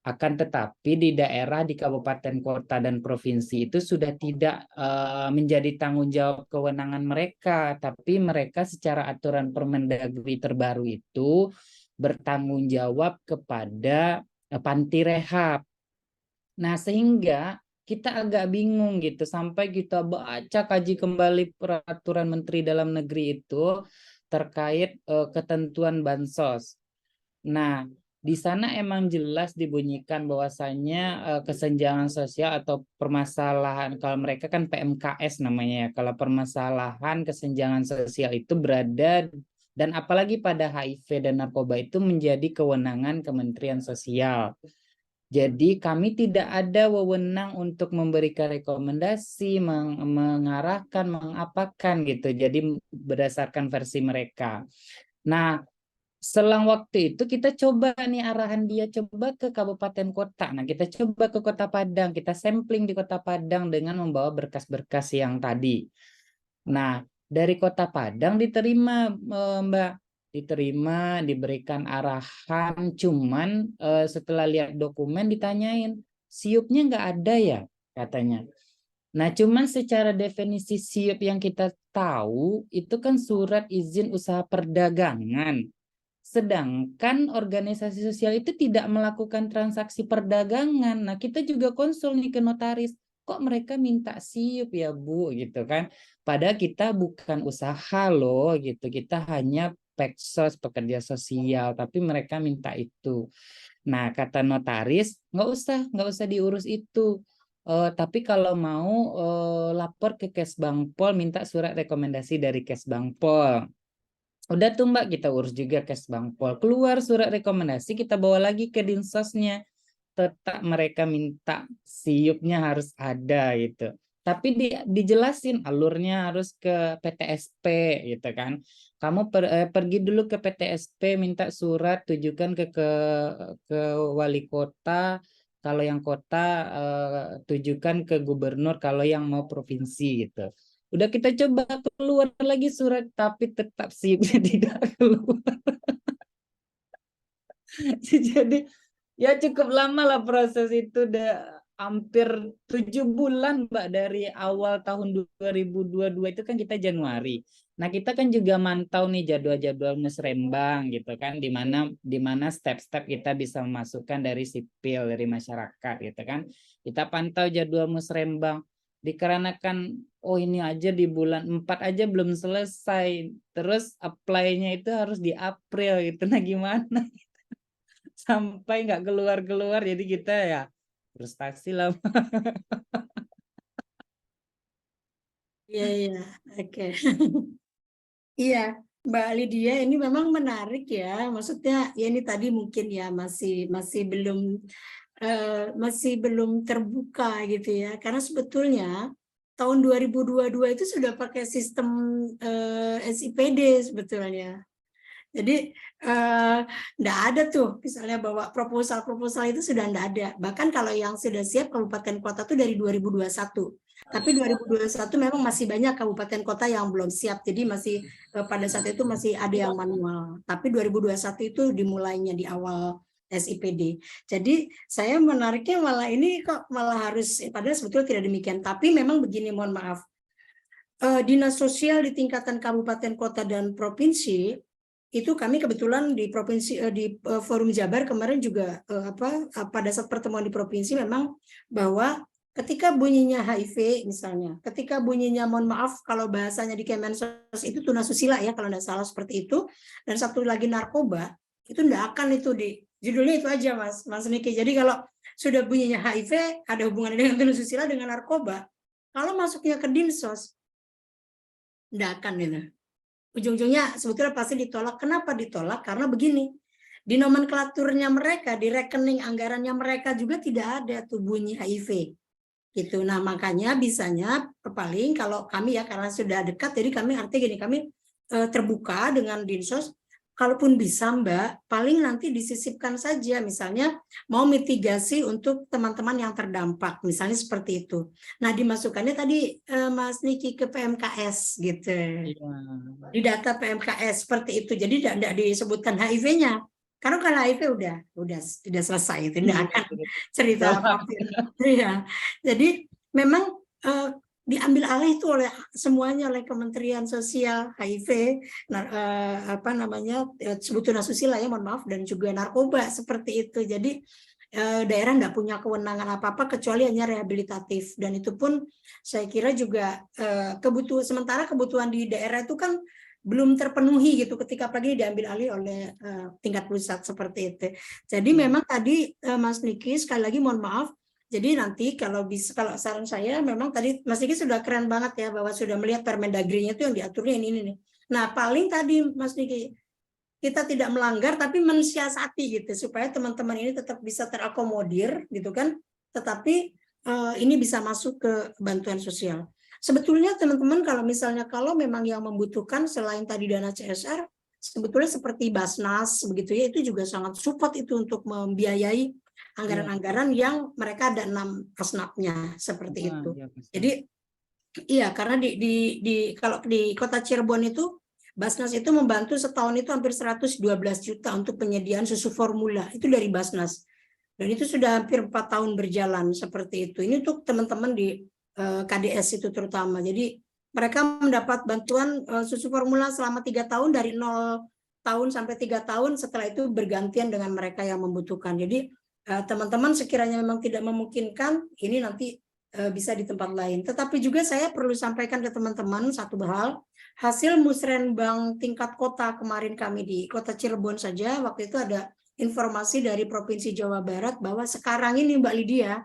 Akan tetapi di daerah, di kabupaten, kota, dan provinsi itu sudah tidak menjadi tanggung jawab kewenangan mereka, tapi mereka secara aturan Permendagri terbaru itu bertanggung jawab kepada panti rehab. Nah, sehingga kita agak bingung gitu sampai kita baca kaji kembali peraturan Menteri Dalam Negeri itu terkait ketentuan bansos. Nah, di sana emang jelas dibunyikan bahwasannya kesenjangan sosial atau permasalahan, kalau mereka kan PMKS namanya ya, kalau permasalahan kesenjangan sosial itu berada dan apalagi pada HIV dan narkoba itu menjadi kewenangan Kementerian Sosial. Jadi kami tidak ada wewenang untuk memberikan rekomendasi, mengarahkan, mengapakan gitu. Jadi berdasarkan versi mereka. Nah, selang waktu itu kita coba nih arahan dia coba ke kabupaten kota. Nah, kita coba ke Kota Padang, kita sampling di Kota Padang dengan membawa berkas-berkas yang tadi. Nah, dari Kota Padang diterima, Mbak. Diterima, diberikan arahan, cuman setelah lihat dokumen ditanyain, siupnya nggak ada ya katanya. Nah, cuman secara definisi siup yang kita tahu itu kan surat izin usaha perdagangan. Sedangkan organisasi sosial itu tidak melakukan transaksi perdagangan. Nah, kita juga konsul nih ke notaris, kok mereka minta siup ya Bu gitu kan. Padahal kita bukan usaha loh gitu, kita hanya peksos, pekerja sosial, tapi mereka minta itu. Nah, kata notaris, nggak usah diurus itu. Tapi kalau mau lapor ke Kesbangpol, minta surat rekomendasi dari Kesbangpol. Udah tuh Mbak, kita urus juga Kesbangpol. Keluar surat rekomendasi, kita bawa lagi ke Dinsosnya. Tetap mereka minta siupnya harus ada gitu. Tapi dijelasin alurnya harus ke PTSP gitu kan. Kamu pergi dulu ke PTSP, minta surat, tujukan ke wali kota. Kalau yang kota tujukan ke gubernur, kalau yang mau provinsi gitu. Udah kita coba keluar lagi surat, tapi tetap siupnya tidak keluar. Jadi ya cukup lama lah proses itu, udah hampir 7 bulan Mbak, dari awal tahun 2022 itu kan kita Januari. Nah, kita kan juga mantau nih jadwal-jadwal musrembang gitu kan, di mana step-step kita bisa memasukkan dari sipil, dari masyarakat gitu kan. Kita pantau jadwal musrembang. Dikarenakan oh ini aja di bulan 4 aja belum selesai, terus apply-nya itu harus di April gitu. Nah, gimana? Sampai nggak keluar-keluar, jadi kita ya frustasi lah. Iya, iya, oke. Iya, Mbak Lydia, ini memang menarik ya. Maksudnya ya ini tadi mungkin ya masih belum terbuka gitu ya. Karena sebetulnya tahun 2022 itu sudah pakai sistem SIPD sebetulnya. Jadi enggak ada tuh misalnya bahwa proposal itu sudah enggak ada. Bahkan kalau yang sudah siap kabupaten kota tuh dari 2021. Tapi 2021 memang masih banyak kabupaten kota yang belum siap. Jadi masih pada saat itu masih ada yang manual. Tapi 2021 itu dimulainya di awal SIPD. Jadi saya menariknya malah ini kok malah harus, padahal sebetulnya tidak demikian. Tapi memang begini, mohon maaf. Dinas sosial di tingkatan kabupaten kota dan provinsi itu kami kebetulan di provinsi di Forum Jabar kemarin juga pada saat pertemuan di provinsi memang bahwa ketika bunyinya HIV misalnya, ketika bunyinya mohon maaf kalau bahasanya di Kemensos itu tunasusila ya kalau tidak salah seperti itu, dan satu lagi narkoba, itu tidak akan itu di judulnya itu aja Mas Niki. Jadi kalau sudah bunyinya HIV ada hubungannya dengan tunasusila dengan narkoba, kalau masuknya ke Dinsos tidak akan itu. Ujung-ujungnya sebetulnya pasti ditolak. Kenapa ditolak? Karena begini, di nomenklaturnya mereka, di rekening anggarannya mereka juga tidak ada tuh bunyi HIV. Gitu. Nah makanya bisanya paling kalau kami ya karena sudah dekat, jadi kami artinya gini, kami terbuka dengan Dinsos. kalaupun bisa Mbak, paling nanti disisipkan saja, misalnya mau mitigasi untuk teman-teman yang terdampak, misalnya seperti itu. Nah, dimasukkannya tadi Mas Niki ke PMKS gitu. Iya. Di data PMKS seperti itu. Jadi tidak disebutkan HIV-nya. Karena kalau HIV udah selesai itu, tidak akan cerita apapun. Iya. Jadi memang diambil alih itu oleh semuanya, oleh Kementerian Sosial, HIV, sebetulnya asusila ya, mohon maaf, dan juga narkoba seperti itu. Jadi daerah nggak punya kewenangan apa-apa kecuali hanya rehabilitatif, dan itu pun saya kira juga sementara kebutuhan di daerah itu kan belum terpenuhi gitu ketika apalagi diambil alih oleh tingkat pusat seperti itu. Jadi memang tadi Mas Niki sekali lagi mohon maaf. Jadi nanti kalau saran saya memang tadi Mas Niki sudah keren banget ya bahwa sudah melihat Permendagri-nya itu yang diaturnya ini nih. Nah, paling tadi Mas Niki kita tidak melanggar tapi mensiasati gitu supaya teman-teman ini tetap bisa terakomodir gitu kan, tetapi ini bisa masuk ke bantuan sosial. Sebetulnya teman-teman kalau memang yang membutuhkan selain tadi dana CSR, sebetulnya seperti Basnas begitu ya, itu juga sangat support itu untuk membiayai anggaran-anggaran yang mereka ada 6 asnapnya seperti itu. Jadi iya, karena kalau di Kota Cirebon itu Basnas itu membantu setahun itu hampir 112 juta untuk penyediaan susu formula, itu dari Basnas. Dan itu sudah hampir 4 tahun berjalan seperti itu. Ini untuk teman-teman di KDS itu terutama. Jadi mereka mendapat bantuan susu formula selama 3 tahun dari 0 tahun sampai 3 tahun, setelah itu bergantian dengan mereka yang membutuhkan. Jadi teman-teman sekiranya memang tidak memungkinkan, ini nanti bisa di tempat lain. Tetapi juga saya perlu sampaikan ke teman-teman satu hal, hasil musrenbang tingkat kota kemarin kami di Kota Cirebon saja, waktu itu ada informasi dari Provinsi Jawa Barat bahwa sekarang ini Mbak Lydia,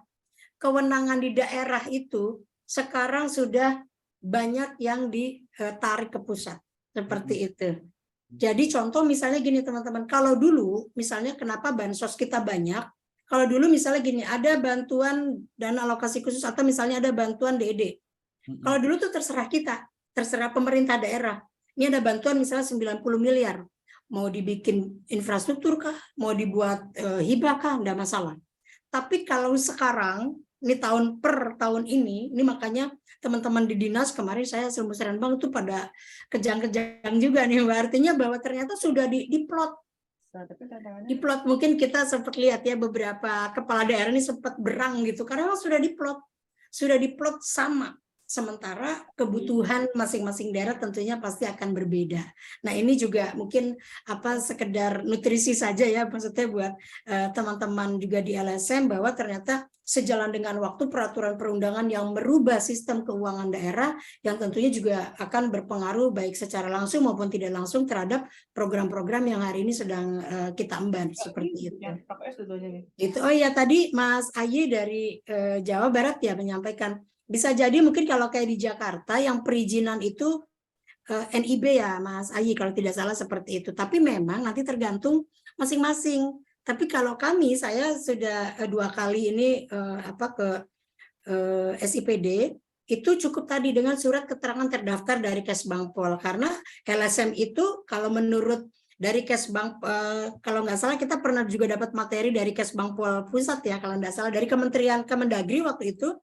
kewenangan di daerah itu sekarang sudah banyak yang ditarik ke pusat, seperti itu. Jadi contoh misalnya gini teman-teman, kalau dulu misalnya kenapa bansos kita banyak, kalau dulu misalnya gini, ada bantuan dana alokasi khusus atau misalnya ada bantuan DED. Kalau dulu tuh terserah kita, terserah pemerintah daerah. Ini ada bantuan misalnya 90 miliar. Mau dibikin infrastruktur kah, mau dibuat hibah kah, enggak masalah. Tapi kalau sekarang, ini per tahun ini makanya teman-teman di dinas kemarin saya Musrenbang itu pada kejang-kejang juga nih, artinya bahwa ternyata sudah diplot. Diplot, mungkin kita sempat lihat ya beberapa kepala daerah ini sempat berang gitu karena sudah diplot sama, sementara kebutuhan masing-masing daerah tentunya pasti akan berbeda. Nah, ini juga mungkin sekedar nutrisi saja ya, maksudnya buat teman-teman juga di LSM bahwa ternyata sejalan dengan waktu peraturan perundangan yang merubah sistem keuangan daerah yang tentunya juga akan berpengaruh baik secara langsung maupun tidak langsung terhadap program-program yang hari ini sedang kita emban seperti itu. Gitu. Oh iya, tadi Mas Ayi dari Jawa Barat ya menyampaikan bisa jadi mungkin kalau kayak di Jakarta yang perizinan itu NIB ya Mas Ayi kalau tidak salah seperti itu. Tapi memang nanti tergantung masing-masing. Tapi kalau saya sudah 2 kali ini ke SIPD, itu cukup tadi dengan surat keterangan terdaftar dari Kesbangpol. Karena LSM itu kalau menurut dari Kesbang, kalau nggak salah kita pernah juga dapat materi dari Kesbangpol Pusat ya, kalau nggak salah dari Kementerian Kemendagri waktu itu,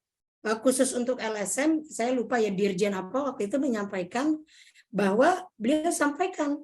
khusus untuk LSM, saya lupa ya Dirjen apa waktu itu menyampaikan bahwa beliau sampaikan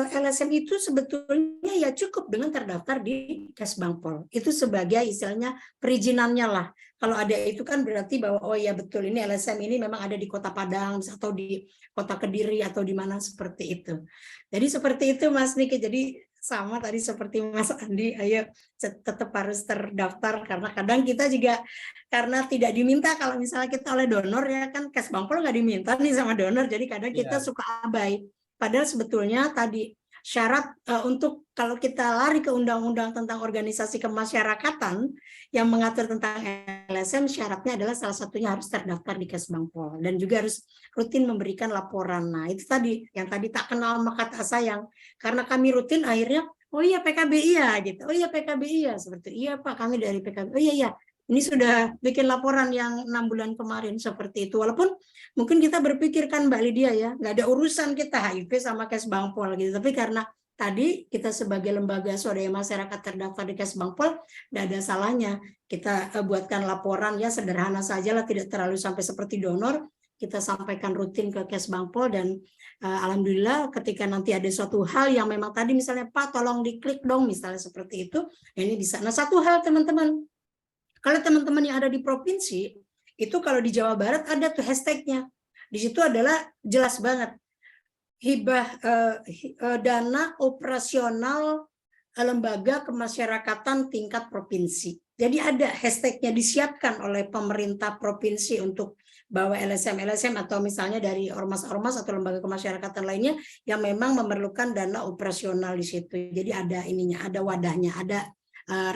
LSM itu sebetulnya ya cukup dengan terdaftar di Kesbangpol. Itu sebagai istilahnya perizinannya lah. Kalau ada itu kan berarti bahwa oh ya betul ini LSM ini memang ada di Kota Padang atau di Kota Kediri atau di mana seperti itu. Jadi seperti itu Mas Niki. Jadi sama tadi seperti Mas Andi, ayo tetap harus terdaftar karena kadang kita juga karena tidak diminta kalau misalnya kita oleh donor ya kan Kesbangpol nggak diminta nih sama donor, jadi kadang kita suka abai. Padahal sebetulnya tadi syarat untuk kalau kita lari ke undang-undang tentang organisasi kemasyarakatan yang mengatur tentang LSM, syaratnya adalah salah satunya harus terdaftar di Kesbangpol dan juga harus rutin memberikan laporan. Nah itu tadi yang tadi tak kenal maka tak sayang, karena kami rutin akhirnya oh iya PKBI ya gitu, oh iya PKBI ya seperti iya Pak kami dari PKBI, oh iya ini sudah bikin laporan yang 6 bulan kemarin seperti itu. Walaupun mungkin kita berpikir kan Mbak Lydia ya, nggak ada urusan kita HIV sama Kesbangpol gitu. Tapi karena tadi kita sebagai lembaga swadaya masyarakat terdaftar di Kesbangpol, tidak ada salahnya kita buatkan laporan ya sederhana saja lah, tidak terlalu sampai seperti donor, kita sampaikan rutin ke Kesbangpol dan alhamdulillah ketika nanti ada suatu hal yang memang tadi misalnya Pak tolong diklik dong misalnya seperti itu, ini bisa. Nah satu hal teman-teman, kalau teman-teman yang ada di provinsi itu kalau di Jawa Barat ada tuh hashtagnya, di situ adalah jelas banget hibah dana operasional lembaga kemasyarakatan tingkat provinsi. Jadi ada hashtagnya disiapkan oleh pemerintah provinsi untuk bawa LSM atau misalnya dari ormas-ormas atau lembaga kemasyarakatan lainnya yang memang memerlukan dana operasional di situ. Jadi ada ininya, ada wadahnya, ada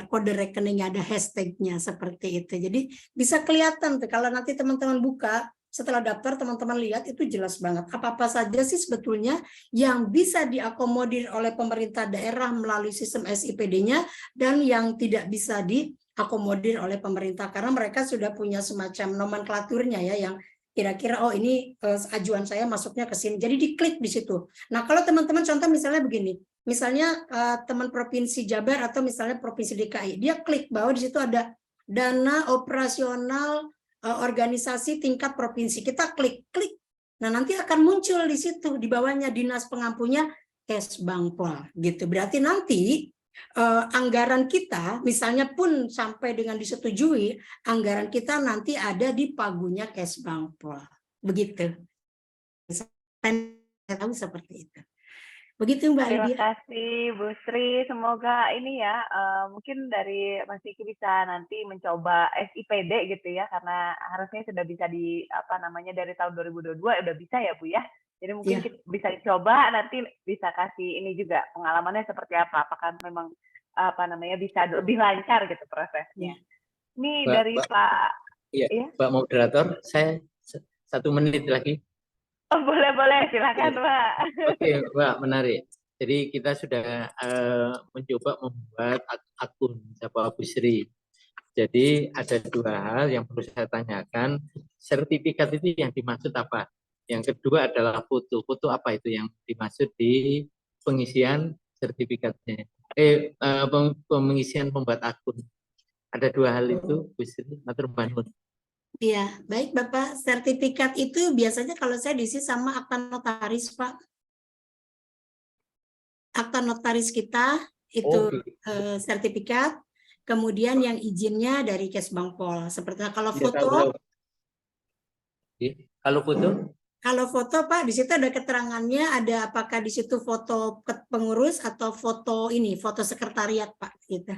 kode rekeningnya, ada hashtagnya seperti itu. Jadi bisa kelihatan tuh kalau nanti teman-teman buka setelah daftar, teman-teman lihat itu jelas banget apa-apa saja sih sebetulnya yang bisa diakomodir oleh pemerintah daerah melalui sistem SIPD-nya dan yang tidak bisa diakomodir oleh pemerintah karena mereka sudah punya semacam nomenklaturnya ya yang kira-kira oh ini ajuan saya masuknya ke sini. Jadi diklik di situ. Nah, kalau teman-teman contoh misalnya begini. Misalnya teman provinsi Jabar atau misalnya provinsi DKI, dia klik bahwa di situ ada dana operasional organisasi tingkat provinsi, kita klik, nah nanti akan muncul di situ di bawahnya dinas pengampunya Kesbangpol gitu. Berarti nanti anggaran kita misalnya pun sampai dengan disetujui, anggaran kita nanti ada di pagunya Kesbangpol, begitu. Saya tahu seperti itu. Begitu Mbak Lydia. Terima kasih Bu Sri, semoga ini ya mungkin dari Mas Diki bisa nanti mencoba SIPD gitu ya karena harusnya sudah bisa di apa namanya dari tahun 2022 udah bisa ya Bu ya. Jadi mungkin kita bisa dicoba nanti bisa kasih ini juga pengalamannya seperti apa, apakah memang apa namanya bisa lebih lancar gitu prosesnya. Ini dari Pak ya? Pak Moderator, saya 1 menit lagi. Oh, boleh, silakan Pak. Oke, Mbak, menarik. Jadi kita sudah mencoba membuat akun Sapa Bu Sri. Jadi ada 2 hal yang perlu saya tanyakan. Sertifikat itu yang dimaksud apa? Yang kedua adalah foto. Foto apa itu yang dimaksud di pengisian sertifikatnya? Pengisian membuat akun. Ada 2 hal itu, Bu Sri. Matur nuwun. Iya, baik Bapak. Sertifikat itu biasanya kalau saya diisi sama akta notaris, Pak. Akta notaris kita itu sertifikat, kemudian yang izinnya dari Kesbangpol. Seperti kalau foto. Kalau foto? Kalau foto, Pak, di situ ada keterangannya, ada apakah di situ foto pengurus atau foto ini, foto sekretariat, Pak, gitu.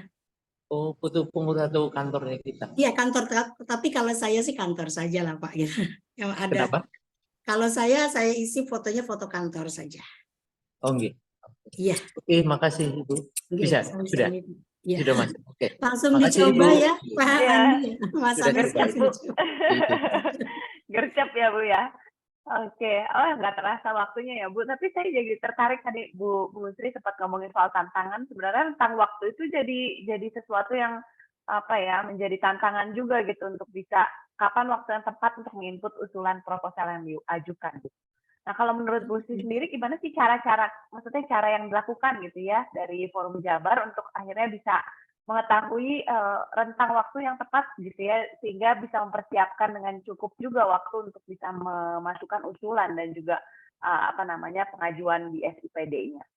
Oh, foto pengurus atau kantornya kita? Iya, kantor. Tapi kalau saya sih kantor saja lah, Pak. Gitu. Yang ada. Kenapa? Kalau saya isi fotonya foto kantor saja. Oh, gitu. Iya. Oke, makasih Ibu. Bisa, sudah. Ya. Sudah Mas. Oke. Langsung makasih, dicoba Ibu. ya, Pak Andi. Mas Andi gercep ya Bu ya. Oke, nggak terasa waktunya ya Bu. Tapi saya jadi tertarik tadi Bu Sri sempat ngomongin soal tantangan. Sebenarnya tentang waktu itu jadi sesuatu yang apa ya menjadi tantangan juga gitu untuk bisa kapan waktu yang tepat untuk menginput usulan proposal yang diajukan. Nah kalau menurut Bu Sri sendiri gimana sih cara yang dilakukan gitu ya dari Forum Jabar untuk akhirnya bisa mengetahui rentang waktu yang tepat gitu ya sehingga bisa mempersiapkan dengan cukup juga waktu untuk bisa memasukkan usulan dan juga pengajuan di SIPD-nya.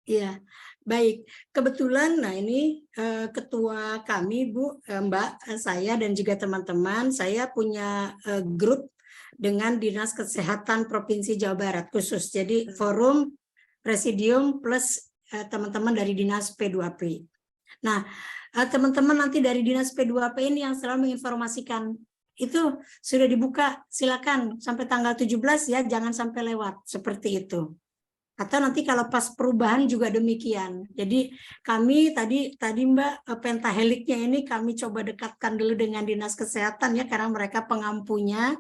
Iya, baik. Kebetulan, nah ini ketua kami Bu, Mbak, saya dan juga teman-teman, saya punya grup dengan Dinas Kesehatan Provinsi Jawa Barat khusus. Jadi forum, presidium plus teman-teman dari Dinas P2P. Nah, teman-teman nanti dari Dinas P2P ini yang selalu menginformasikan itu sudah dibuka, silakan sampai tanggal 17 ya, jangan sampai lewat seperti itu. Atau nanti kalau pas perubahan juga demikian. Jadi kami tadi Mbak pentaheliknya ini kami coba dekatkan dulu dengan Dinas Kesehatan ya karena mereka pengampunya.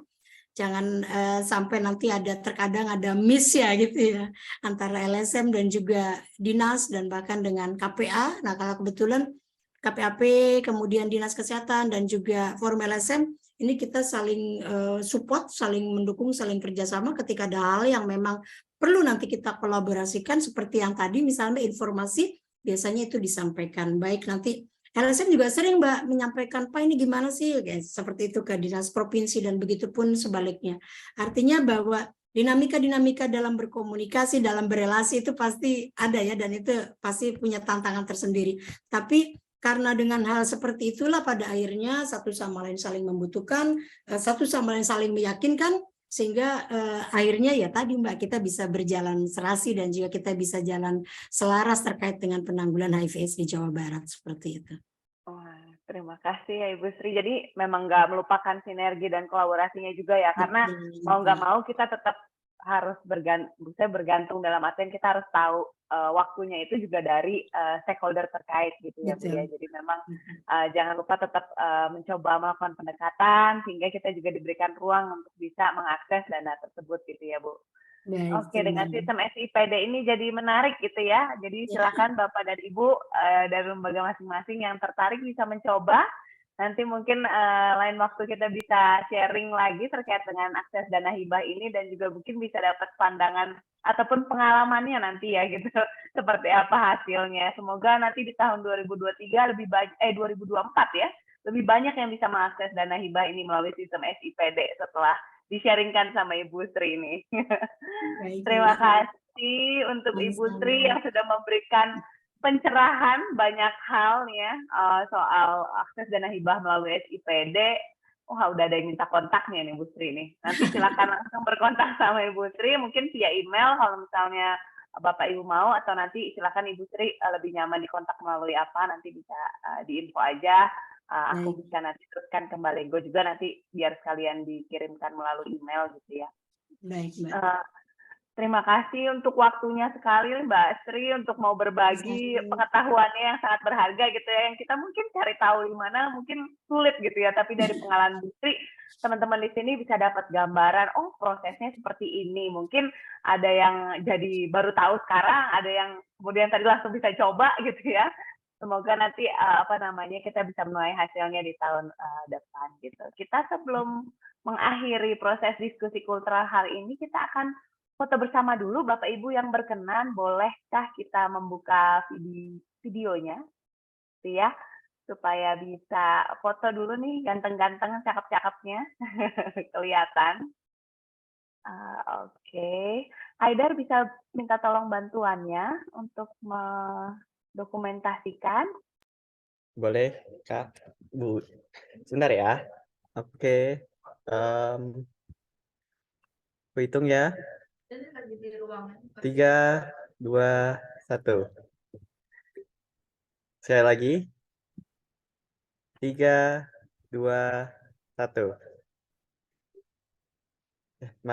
Jangan sampai nanti terkadang ada miss ya gitu ya antara LSM dan juga dinas dan bahkan dengan KPA. Nah kalau kebetulan KPAP kemudian Dinas Kesehatan dan juga Forum LSM ini kita saling support, saling mendukung, saling kerjasama ketika ada hal yang memang perlu nanti kita kolaborasikan seperti yang tadi misalnya informasi biasanya itu disampaikan. Baik, nanti LSM juga sering Mbak menyampaikan, Pak ini gimana sih, guys, seperti itu ke dinas provinsi dan begitu pun sebaliknya. Artinya bahwa dinamika-dinamika dalam berkomunikasi, dalam berelasi itu pasti ada ya, dan itu pasti punya tantangan tersendiri. Tapi karena dengan hal seperti itulah pada akhirnya satu sama lain saling membutuhkan, satu sama lain saling meyakinkan, sehingga akhirnya ya tadi Mbak kita bisa berjalan serasi dan juga kita bisa jalan selaras terkait dengan penanggulangan HIV/AIDS di Jawa Barat seperti itu. Wah, terima kasih ya Ibu Sri. Jadi memang nggak melupakan sinergi dan kolaborasinya juga ya, karena mau nggak mau kita tetap harus bergantung dalam artian kita harus tahu waktunya itu juga dari stakeholder terkait gitu ya Bu ya. Jadi memang jangan lupa tetap mencoba melakukan pendekatan sehingga kita juga diberikan ruang untuk bisa mengakses dana tersebut gitu ya Bu. Baik, Oke, dengan sistem SIPD ini jadi menarik gitu ya. Jadi silakan Bapak dan Ibu dari lembaga masing-masing yang tertarik bisa mencoba. Nanti mungkin lain waktu kita bisa sharing lagi terkait dengan akses dana hibah ini dan juga mungkin bisa dapat pandangan ataupun pengalamannya nanti ya gitu. Seperti apa hasilnya. Semoga nanti di tahun 2023 lebih banyak 2024 ya, lebih banyak yang bisa mengakses dana hibah ini melalui sistem SIPD setelah di-sharingkan sama Ibu Sri ini. Terima kasih untuk Ibu Sri yang sudah memberikan pencerahan banyak hal ya soal akses dana hibah melalui SIPD. Wah, udah ada yang minta kontaknya nih Bu Sri nih. Nanti silakan langsung berkontak sama Ibu Sri, mungkin via email kalau misalnya Bapak Ibu mau, atau nanti silakan Ibu Sri lebih nyaman dikontak melalui apa, nanti bisa diinfo aja. Aku bisa nanti teruskan kembali. Gue juga nanti biar sekalian dikirimkan melalui email gitu ya. Baik, Mbak. Terima kasih untuk waktunya sekali Mbak Sri untuk mau berbagi pengetahuannya yang sangat berharga gitu ya. Yang kita mungkin cari tahu di mana mungkin sulit gitu ya. Tapi dari pengalaman Bu Sri, teman-teman di sini bisa dapat gambaran, oh prosesnya seperti ini. Mungkin ada yang jadi baru tahu sekarang, ada yang kemudian tadi langsung bisa coba gitu ya. Semoga nanti kita bisa menuai hasilnya di tahun depan gitu. Kita sebelum mengakhiri proses diskusi kultural hari ini, kita akan foto bersama dulu. Bapak Ibu yang berkenan, bolehkah kita membuka videonya, gitu ya, supaya bisa foto dulu nih, ganteng-ganteng, cakep-cakepnya, kelihatan. Oke. Haidar bisa minta tolong bantuannya untuk dokumentasikan. Boleh, Kak, Bu. Sebentar ya. Oke. Aku hitung ya. 3, 2, 1. Sekali lagi. 3, 2, 1.